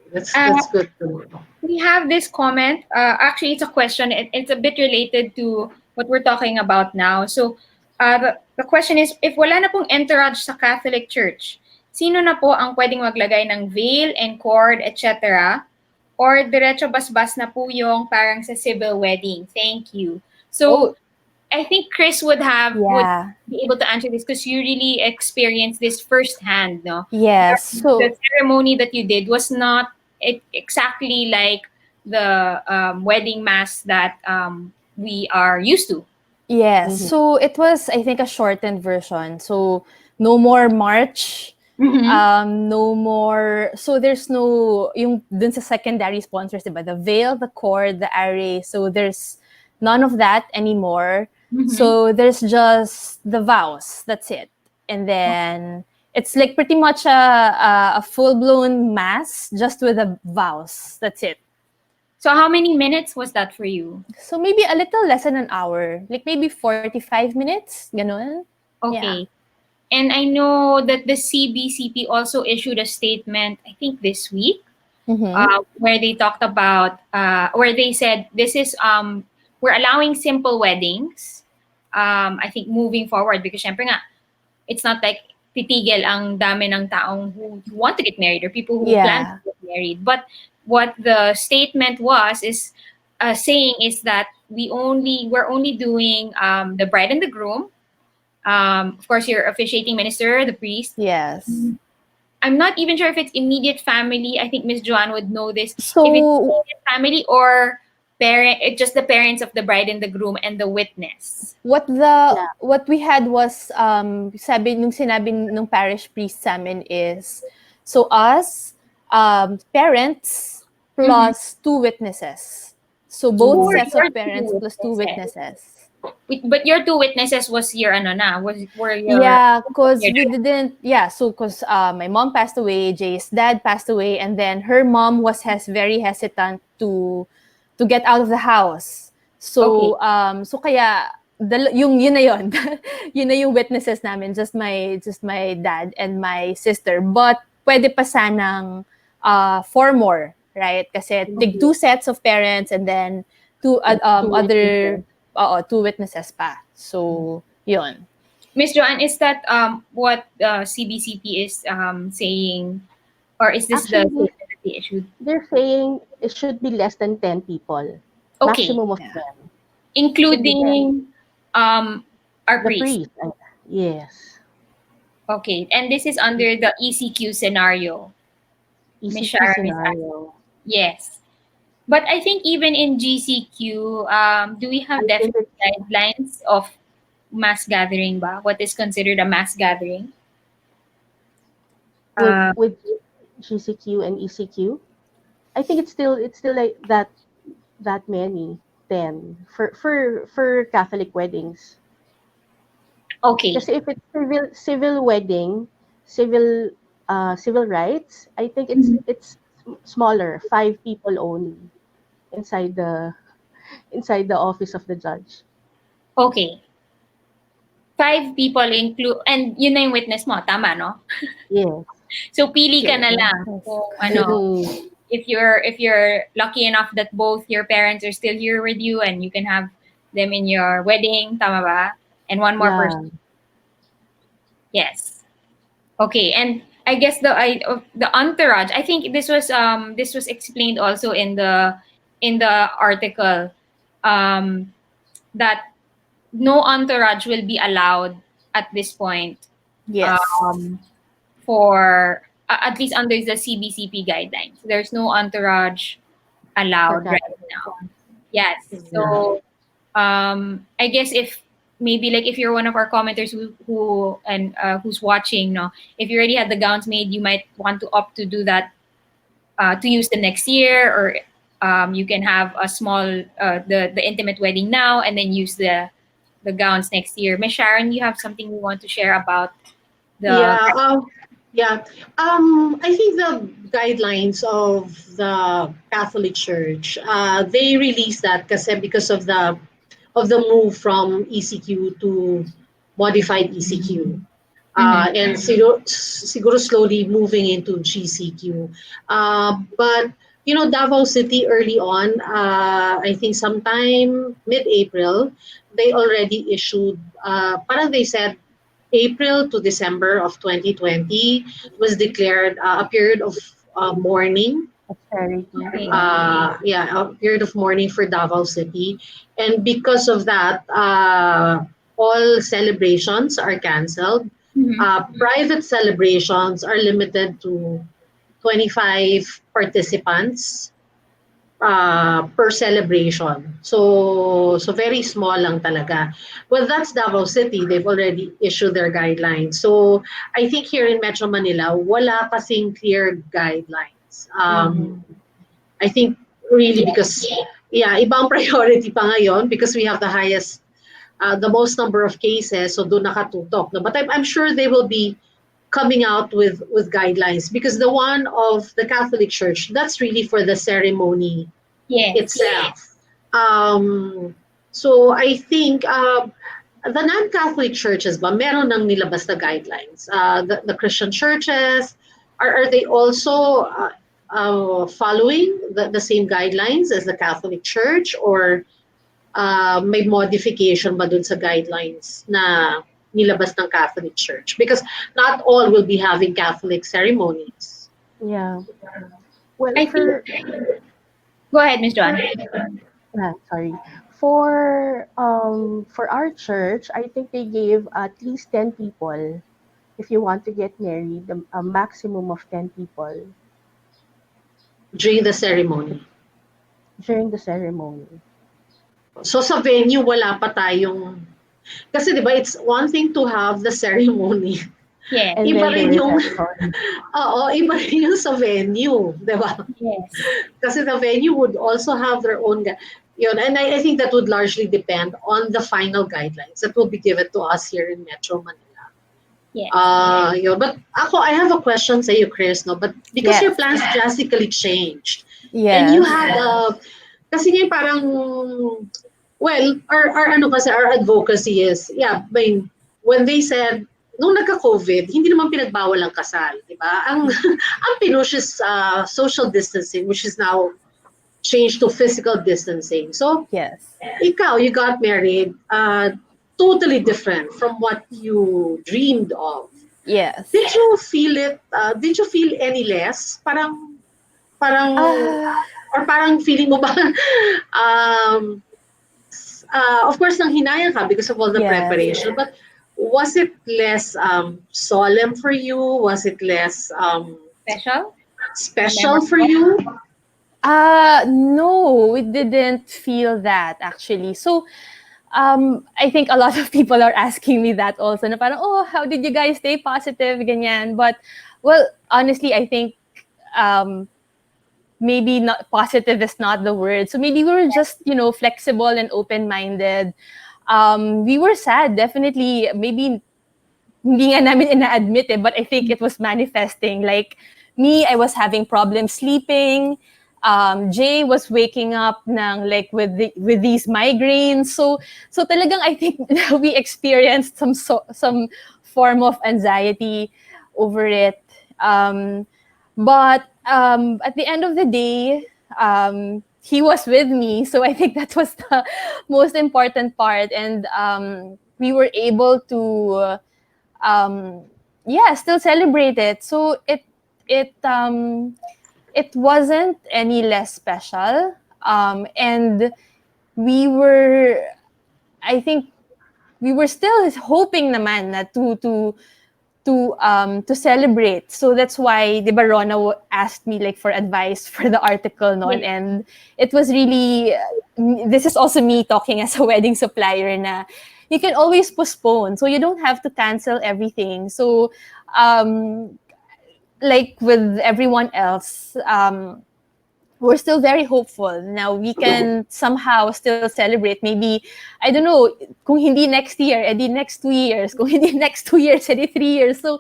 That's good to know. We have this comment. Actually, it's a question. It's a bit related to what we're talking about now. So, the question is, if wala na pong entourage sa Catholic Church, sino na po ang pwedeng maglagay ng veil and cord, etc.? Or diretso basbas na po yung parang sa civil wedding? Thank you. So, I think Chris would be able to answer this because you really experienced this firsthand, no? Yes. So the ceremony that you did was not exactly like the wedding mass that we are used to. yes. So it was, I think, a shortened version. So no more march. No more. So there's no yung dun sa secondary sponsors, diba? The veil, the cord, the array. So there's none of that anymore. So there's just the vows. That's it. And then it's like pretty much a full-blown mass just with the vows. That's it. So how many minutes was that for you? So maybe a little less than an hour. Like maybe 45 minutes. Ganon. Okay. And I know that the CBCP also issued a statement, I think this week, where they talked about, where they said, this is, we're allowing simple weddings, I think moving forward, because syempre nga, it's not like titigil ang dami ng taong who want to get married or people who plan to get married. But what the statement is saying is that we're only doing the bride and the groom. Of course, your officiating minister, the priest. Yes. I'm not even sure if it's immediate family. I think Miss Joanne would know this. So, if it's immediate family or just the parents of the bride and the groom and the witness. What we had was sinabi nung parish priest sa amin is, so us parents plus two witnesses. So both sets of parents plus two witnesses. But your two witnesses was your were your because we didn't because my mom passed away, Jay's dad passed away, and then her mom was very hesitant to get out of the house. So so kaya yun na yun. Yun na yung witnesses namin, just my dad and my sister, but pwede pa sanang 4 more, right? Kasi two sets of parents and then two witnesses pa. So, yun. Miss Joanne, is that what CBCP is saying? Or is this the statement that they issued? They're saying it should be less than 10 people. Maximum of 10. Including our priest. Yes. Okay. And this is under the ECQ scenario. ECQ scenario. Yes. But I think even in GCQ, do we have definite guidelines of mass gathering ba? What is considered a mass gathering? With GCQ and ECQ? I think it's still like that many, 10 for Catholic weddings. Okay. Kasi if it's civil wedding, civil rights, I think it's smaller, 5 people only inside the office of the judge. Okay. 5 people include, and yun na yung witness mo, tama, no? Yes. So pili ka na lang kung if you're lucky enough that both your parents are still here with you and you can have them in your wedding, tama ba? And one more Yeah. person. Yes. Okay, and I guess the entourage. I think this was explained also in the article, um, that no entourage will be allowed at this point, Yes. um, for at least under the CBCP guidelines. There's no entourage For allowed right Catholic. now. Yes. Yeah. So I guess if maybe like if you're one of our commenters who's watching, no, if you already had the gowns made, you might want to opt to do that, to use the next year, or you can have a small the intimate wedding now and then use the gowns next year. Miss Sharon, you have something you want to share about the Yeah, yeah. I think the guidelines of the Catholic Church, they released that because of the move from ECQ to modified ECQ. Mhm. And siguro slowly moving into GCQ. But Davao City early on, I think sometime mid-April, they already issued, parang they said April to December of 2020 was declared a period of mourning. Austerity. Okay. Yeah. Yeah, a period of mourning for Davao City. And because of that, all celebrations are canceled. Mhm. Private celebrations are limited to 25 participants per celebration. So very small lang talaga. Well, that's Davao City. They've already issued their guidelines. So I think here in Metro Manila, wala kasing clear guidelines. Mm-hmm. I think really because yeah, ibang priority pa ngayon because we have the most number of cases, so doon nakatutok. No? But I'm sure they will be coming out with guidelines because the one of the Catholic Church, that's really for the ceremony Yes. itself. So I think the non-Catholic churches ba, meron nang nilabas na guidelines. The Christian churches, are they also following the same guidelines as the Catholic Church, or may modification ba dun sa guidelines na nilabas ng Catholic Church? Because not all will be having Catholic ceremonies. Yeah. Well, I think. Go ahead, Miss John. sorry. For our church, I think they gave at least 10 people. If you want to get married, a maximum of 10 people During the ceremony. during the ceremony. So sa venue, wala pa tayong... Kasi di ba, it's one thing to have the ceremony. Yes. And Iba then the rin yung... reception. Oo, iba rin yung sa venue. Di ba? Yes. Kasi the venue would also have their own... Yun, and I think that would largely depend on the final guidelines that will be given to us here in Metro Manila. Yes. But I have a question sa you, Chris, no? But because Yes. your plans drastically changed, and you Yes. had kasi ngayon parang, well, our ano kasi, our advocacy is, yeah, I mean, when they said, nung nagka-COVID, hindi naman pinagbawal ang kasal, di ba? Ang pinush is social distancing, which is now changed to physical distancing. So, Yes. you got married, totally different from what you dreamed of. Yes. Did you feel it? Did you feel any less? Parang, Ah, or parang feeling mo ba, um, of course, nang hinayang ka because of all the yes. preparation, but was it less solemn for you? Was it less Special or special for memorable? you? No, we didn't feel that actually. So, I think a lot of people are asking me that also. Na parang, oh, how did you guys stay positive, ganyan? But, well, honestly, I think um, maybe not positive is not the word. So maybe we were just, flexible and open-minded. We were sad, definitely. Maybe hindi nga namin ina-admit but I think it was manifesting. Like me, I was having problems sleeping. Jay was waking up with these migraines. So talagang I think we experienced some form of anxiety over it. But at the end of the day, he was with me. So I think that was the most important part. And we were able to, still celebrate it. So it wasn't any less special. And we were, I think, we were still hoping naman na to celebrate. So that's why di ba Rona asked me like for advice for the article noon, and it was really this is also me talking as a wedding supplier na you can always postpone, so you don't have to cancel everything. So like with everyone else, we're still very hopeful. Now we can somehow still celebrate. Maybe, I don't know, kung hindi next year, edi next 2 years. Kung hindi next 2 years, edi 3 years. So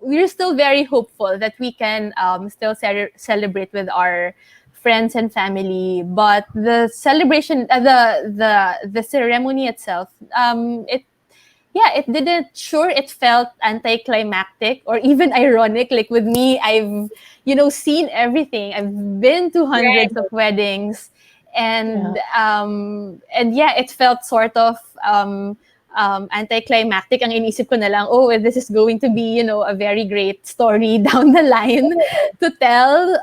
we're still very hopeful that we can still celebrate with our friends and family. But the celebration, the ceremony itself, it didn't, sure, it felt anticlimactic or even ironic. Like with me, I've, seen everything. I've been to hundreds of weddings, and it felt sort of anticlimactic. Ang inisip ko na lang, oh, this is going to be, a very great story down the line to tell.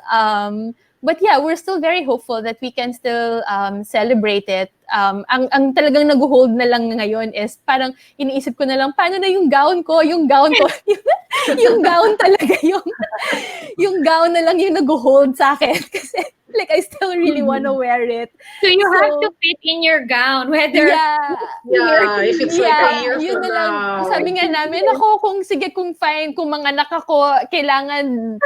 But yeah, we're still very hopeful that we can still celebrate it. Ang talagang nag-hold na lang ngayon is parang iniisip ko na lang, paano na yung gown ko? Yung gown ko, yung gown talaga, yung gown na lang yung nag-hold sa akin. Kasi like, I still really want to wear it. So you have to fit in your gown, whether if it's like a year yun from na lang. now. Sabi nga namin, kung fine, kung mga anak ako, kailangan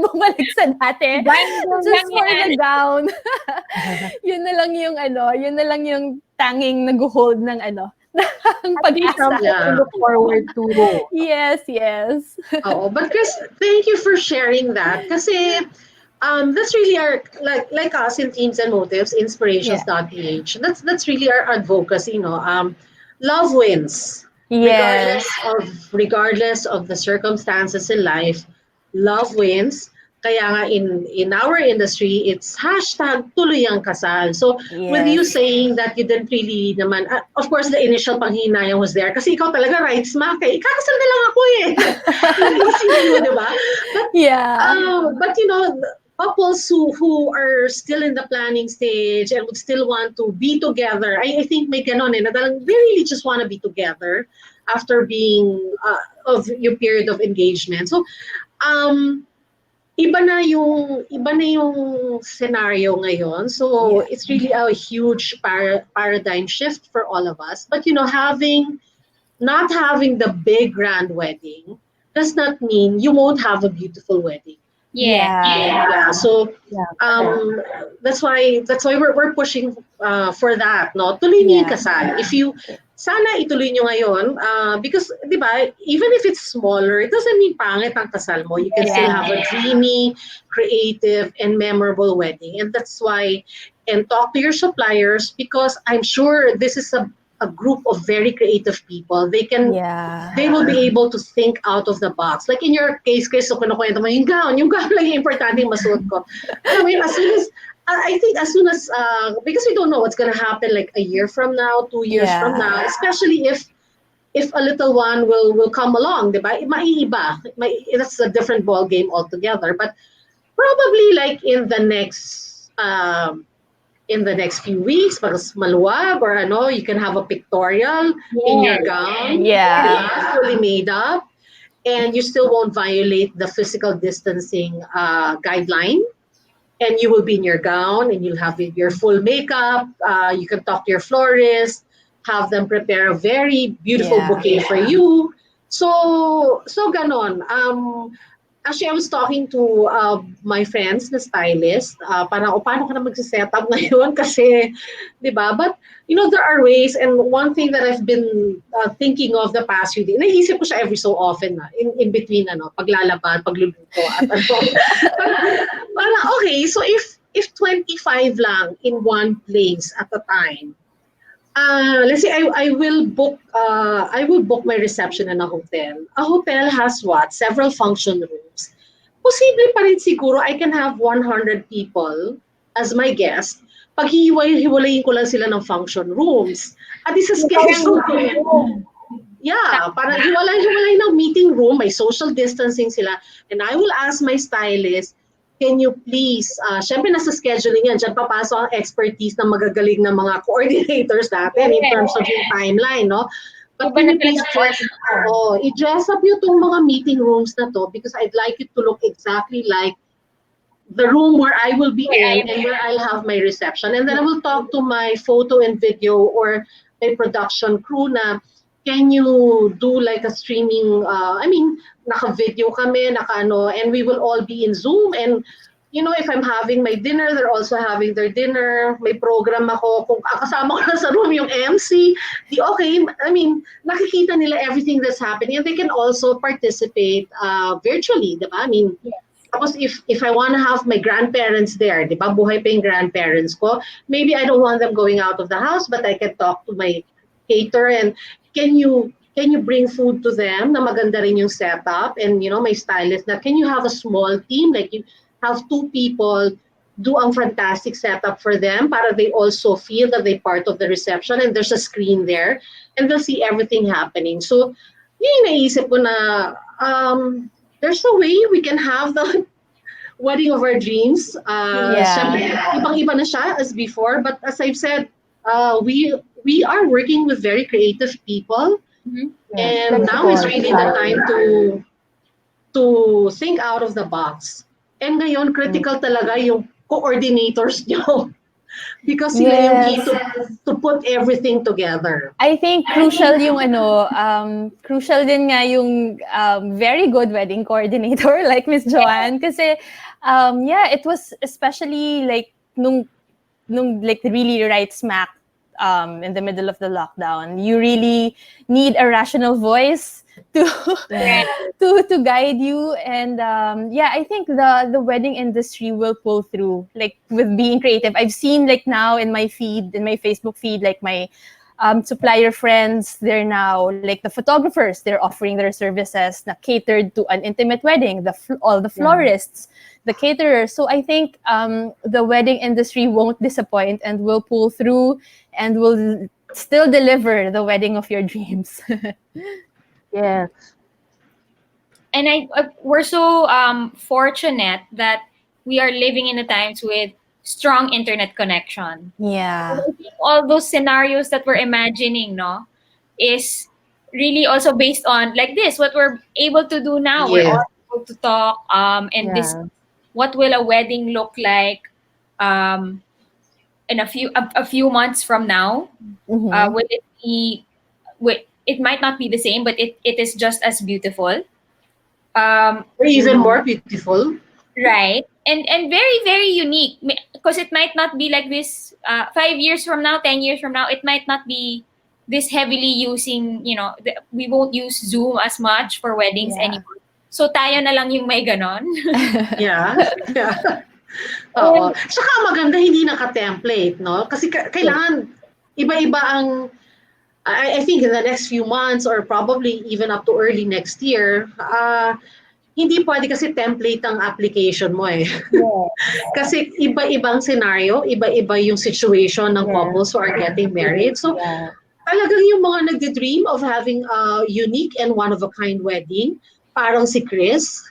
bumalik sa dati. Just for the gown. Yun na lang yung tanging nag-hold ng ng pag-asa. To look forward to. Yes. But Chris, thank you for sharing that. Kasi that's really our, like us in Teams and Motives, Inspirations.PH. That's really our advocacy, love wins. Yes. Regardless of the circumstances in life, love wins. Kaya nga in our industry, it's hashtag tuloy ang kasal. So with you saying that you didn't really naman, of course the initial panghinayang was there kasi ikaw talaga right smack eh. Ikakasal na lang ako eh. Diba? But couples who are still in the planning stage and would still want to be together, I think may ganon eh, na they really just want to be together after being of your period of engagement. So iba na yung scenario ngayon. So it's really a huge paradigm shift for all of us. But not having the big grand wedding does not mean you won't have a beautiful wedding. So that's why we're pushing for that, no? Tuloy niyo yung kasal. If you sana ituloy nyo ngayon because di ba, even if it's smaller, it doesn't mean pangit ang kasal mo. You can still have a dreamy, creative, and memorable wedding. And that's why, and talk to your suppliers, because I'm sure this is a group of very creative people. They will be able to think out of the box. Like in your case, Chris, so kinukwento mo yung gown lang yung importante yung masuot ko. Alam mo yun, I think as soon as, because we don't know what's gonna happen like a year from now, 2 years from now, especially if a little one will come along, diba? Maiiba. That's a different ball game altogether. But probably like in the next few weeks, because maluwag or you can have a pictorial in your gown, fully made up, and you still won't violate the physical distancing guideline. And you will be in your gown and you'll have your full makeup. You can talk to your florist, have them prepare a very beautiful bouquet for you. So ganon. Actually, I was talking to my friends na stylist. Paano ka na mag-set up ngayon? Kasi, di ba? But, there are ways. And one thing that I've been thinking of the past few days, naisip ko siya every so often in between, paglalaba, pagluluto, at okay, so if 25 lang in one place at a time, let's say I will book my reception in a hotel. A hotel has several function rooms. posible pa rin siguro I can have 100 people as my guest. Pag hiwalayin ko lang sila ng function rooms. At isa Yung parang schedule ko. meeting room. Yeah, para hiwalay ng meeting room, may social distancing sila. And I will ask my stylist, can you please, syempre nasa scheduling yan, dyan papasok ang expertise ng magagaling na mga coordinators natin in terms of yung timeline, no? But Iba can na you please talaga dress, i-dress up yung itong mga meeting rooms na to because I'd like it to look exactly like the room where I will be in and where I'll have my reception. And then I will talk to my photo and video or my production crew na can you do like a streaming, naka-video kami, naka-ano, and we will all be in Zoom. And, you know, if I'm having my dinner, they're also having their dinner. May program ako. Kung kasama ko na sa room yung MC, nakikita nila everything that's happening. And they can also participate virtually, di ba? Tapos if I want to have my grandparents there, di ba, buhay pa yung grandparents ko, maybe I don't want them going out of the house, but I can talk to my caterer and can you bring food to them na maganda rin yung setup and you know my stylist na can you have a small team like you have two people do ang fantastic setup for them para they also feel that they're part of the reception and there's a screen there and they'll see everything happening. So yun yung naisip ko na there's a way we can have the wedding of our dreams. Syempre, ibang-iba na siya as before. But as I've said, we are working with very creative people. Mhm. And now is really the time to think out of the box. And ngayon, critical talaga yung coordinators nyo. Because sila yung key to put everything together. I think crucial yung crucial din nga yung very good wedding coordinator like Miss Joanne kasi it was especially like nung like really right smack in the middle of the lockdown. You really need a rational voice to to guide you and I think the wedding industry will pull through like with being creative. I've seen like now in my Facebook feed like my supplier friends, they're now like the photographers, they're offering their services na catered to an intimate wedding, all the florists, the caterers. So I think the wedding industry won't disappoint and will pull through and will still deliver the wedding of your dreams. Yes. And we're so fortunate that we are living in the times with strong internet connection. Yeah. I think all those scenarios that we're imagining, no, is really also based on like this, what we're able to do now. We're Yes. all able to talk, and this, what will a wedding look like, in a few months from now? Will it be? It might not be the same, but it is just as beautiful. Or even more beautiful. Right. And very, very unique because it might not be like this 5 years from now, 10 years from now. It might not be this heavily using, we won't use Zoom as much for weddings anymore. So tayo na lang yung may ganon. Yeah. Oo. Saka maganda hindi naka-template, no? Kasi kailangan iba-iba ang I think in the next few months or probably even up to early next year, hindi pwede kasi template ang application mo eh. Kasi iba-ibang scenario, iba-iba yung situation ng couples who are getting married. So talagang yung mga nagde-dream of having a unique and one-of-a-kind wedding, parang si Chris,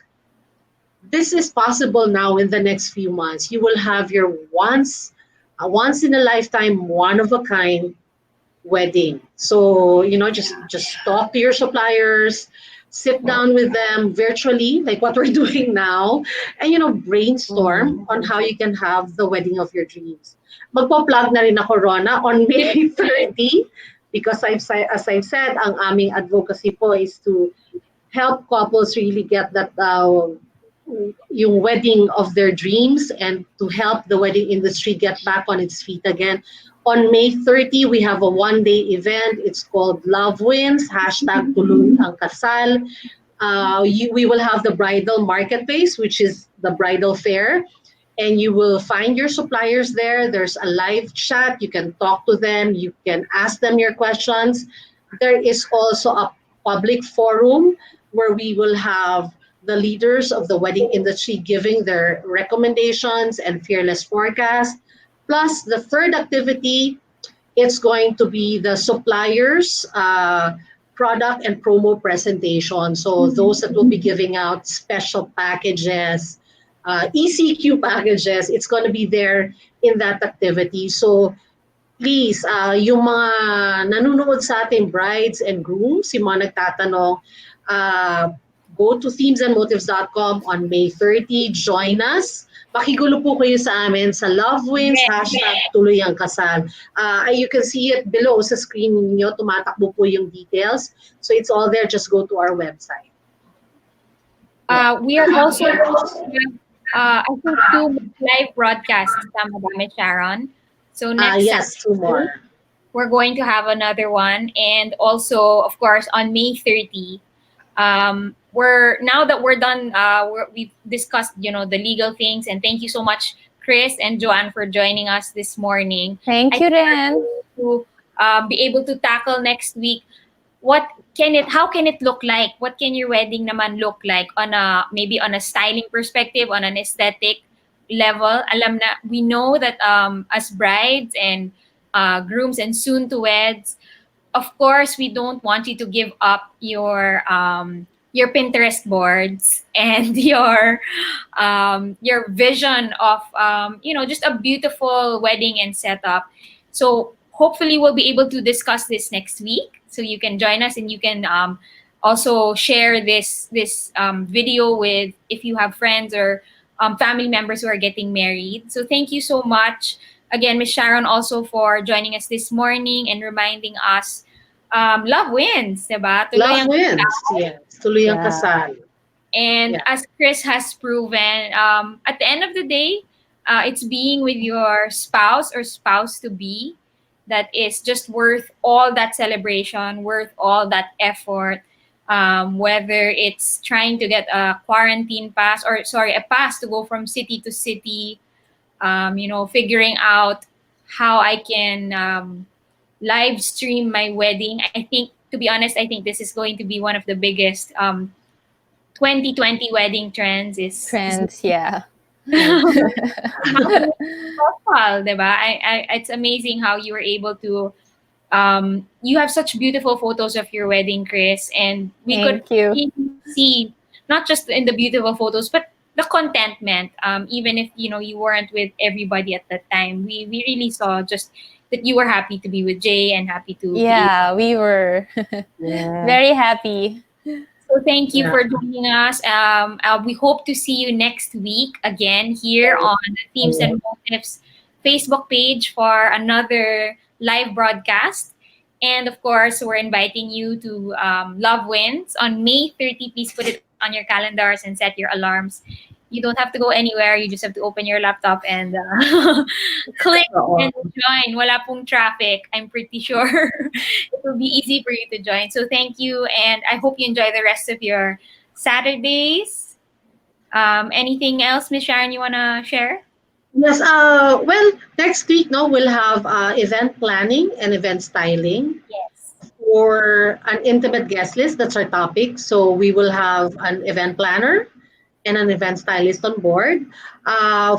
this is possible now in the next few months. You will have your once in a lifetime, one-of-a-kind wedding. So, just talk to your suppliers, sit down with them virtually, like what we're doing now, and, brainstorm on how you can have the wedding of your dreams. Magpo-plug na rin ako, Rona, on May 30, because as I've said, ang aming advocacy po is to help couples really get that yung wedding of their dreams and to help the wedding industry get back on its feet again. On May 30, we have a one-day event. It's called Love Wins, #Tuloy ang Kasal. We will have the bridal marketplace, which is the bridal fair. And you will find your suppliers there. There's a live chat. You can talk to them. You can ask them your questions. There is also a public forum where we will have the leaders of the wedding industry giving their recommendations and fearless forecast. Plus, the third activity, it's going to be the suppliers, product and promo presentation. So those that will be giving out special packages, ECQ packages, it's going to be there in that activity. So please, yung mga nanonood sa ating brides and grooms, yung mga nagtatanong, go to themesandmotives.com on May 30. Join us. Pakigulo po kayo sa amin sa Love Wins, #tuloy ang kasal. You can see it below sa screen niyo, tumatakbo po yung details. So it's all there, just go to our website. We are also, I think, 2 live broadcasts, tama ba, Ms. Sharon? So next Yes, 2 more. we're going to have another one. And also, of course, on May 30, now that we're done, we've discussed, the legal things. And thank you so much, Chris and Joanne, for joining us this morning. Thank you, Ren. To be able to tackle next week, how can it look like? What can your wedding naman look like maybe on a styling perspective, on an aesthetic level? We know that as brides and grooms and soon to weds, of course, we don't want you to give up your Pinterest boards and your vision of just a beautiful wedding and setup. So hopefully we'll be able to discuss this next week. So you can join us and you can also share this video with, if you have friends or family members who are getting married. So thank you so much again, Ms. Sharon, also for joining us this morning and reminding us, love wins, diba? Love wins, yes. Tuloy ang kasal. And as Chris has proven, at the end of the day, it's being with your spouse or spouse-to-be that is just worth all that celebration, worth all that effort. Whether it's trying to get a quarantine pass, a pass to go from city to city, figuring out how I can live stream my wedding. I think, to be honest, this is going to be one of the biggest 2020 wedding trends. Yeah. Diba? It's amazing how you were able to you have such beautiful photos of your wedding, Chris, and we Thank could you. see not just in the beautiful photos but the contentment, even if you weren't with everybody at that time. We really saw just that you were happy to be with Jay and happy to we were very happy. So thank you for joining us. We hope to see you next week again here on the Themes and Motifs Facebook page for another live broadcast. And of course, we're inviting you to Love Wins on May 30. Please put it on your calendars and set your alarms. You don't have to go anywhere. You just have to open your laptop and click and join. Wala pong traffic. I'm pretty sure it will be easy for you to join. So thank you, and I hope you enjoy the rest of your Saturdays. Anything else, Ms. Sharon, you want to share? Yes, well, next week, we'll have event planning and event styling. Yes. For an intimate guest list, that's our topic. So we will have an event planner and an event stylist on board.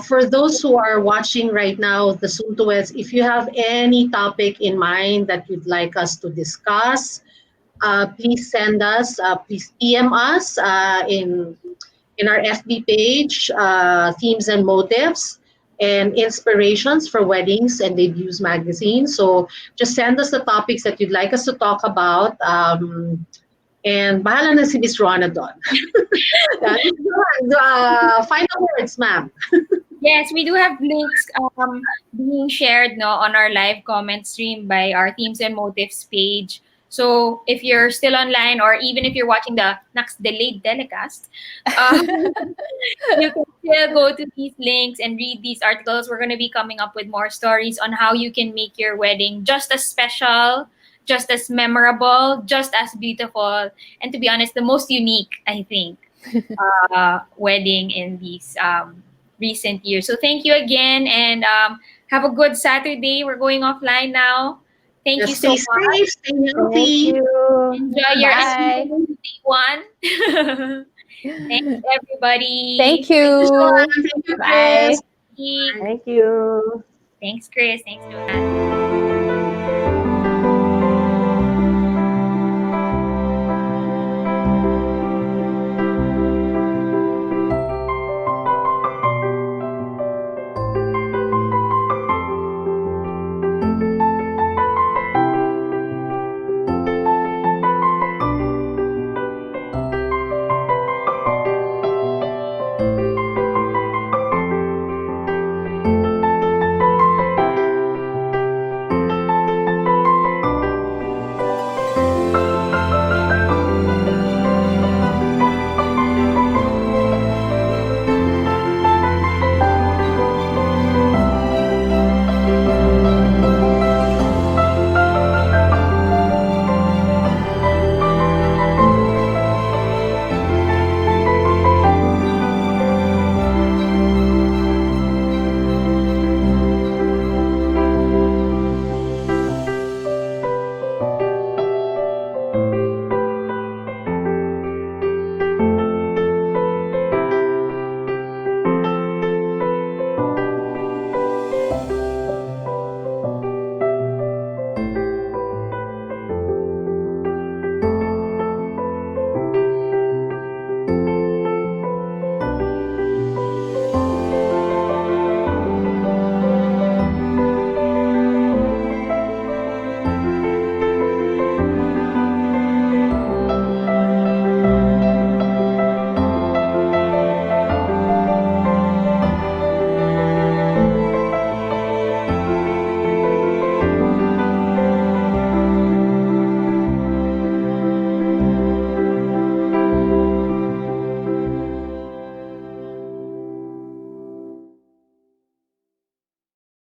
For those who are watching right now, the Soon to Weds, if you have any topic in mind that you'd like us to discuss, please send us, please PM us in our FB page, Themes and Motives, and Inspirations for Weddings and Debuts magazine. So just send us the topics that you'd like us to talk about. And bahala na si Miss Rona doon. Final words, ma'am. Yes, we do have links being shared on our live comment stream by our Themes and Motifs page. So if you're still online, or even if you're watching the next delayed telecast, you can still go to these links and read these articles. We're going to be coming up with more stories on how you can make your wedding just as special, just as memorable, just as beautiful, and to be honest, the most unique, I think, wedding in these recent years. So thank you again, and have a good Saturday. We're going offline now. Thank you so much. Stay safe, stay healthy. Thank you. Enjoy your Bye. day one. Thanks, everybody. Thank Thank you, you. Joanne. Thank you, Bye. Chris. Thanks, Thank you. Chris. Thanks, Joanne.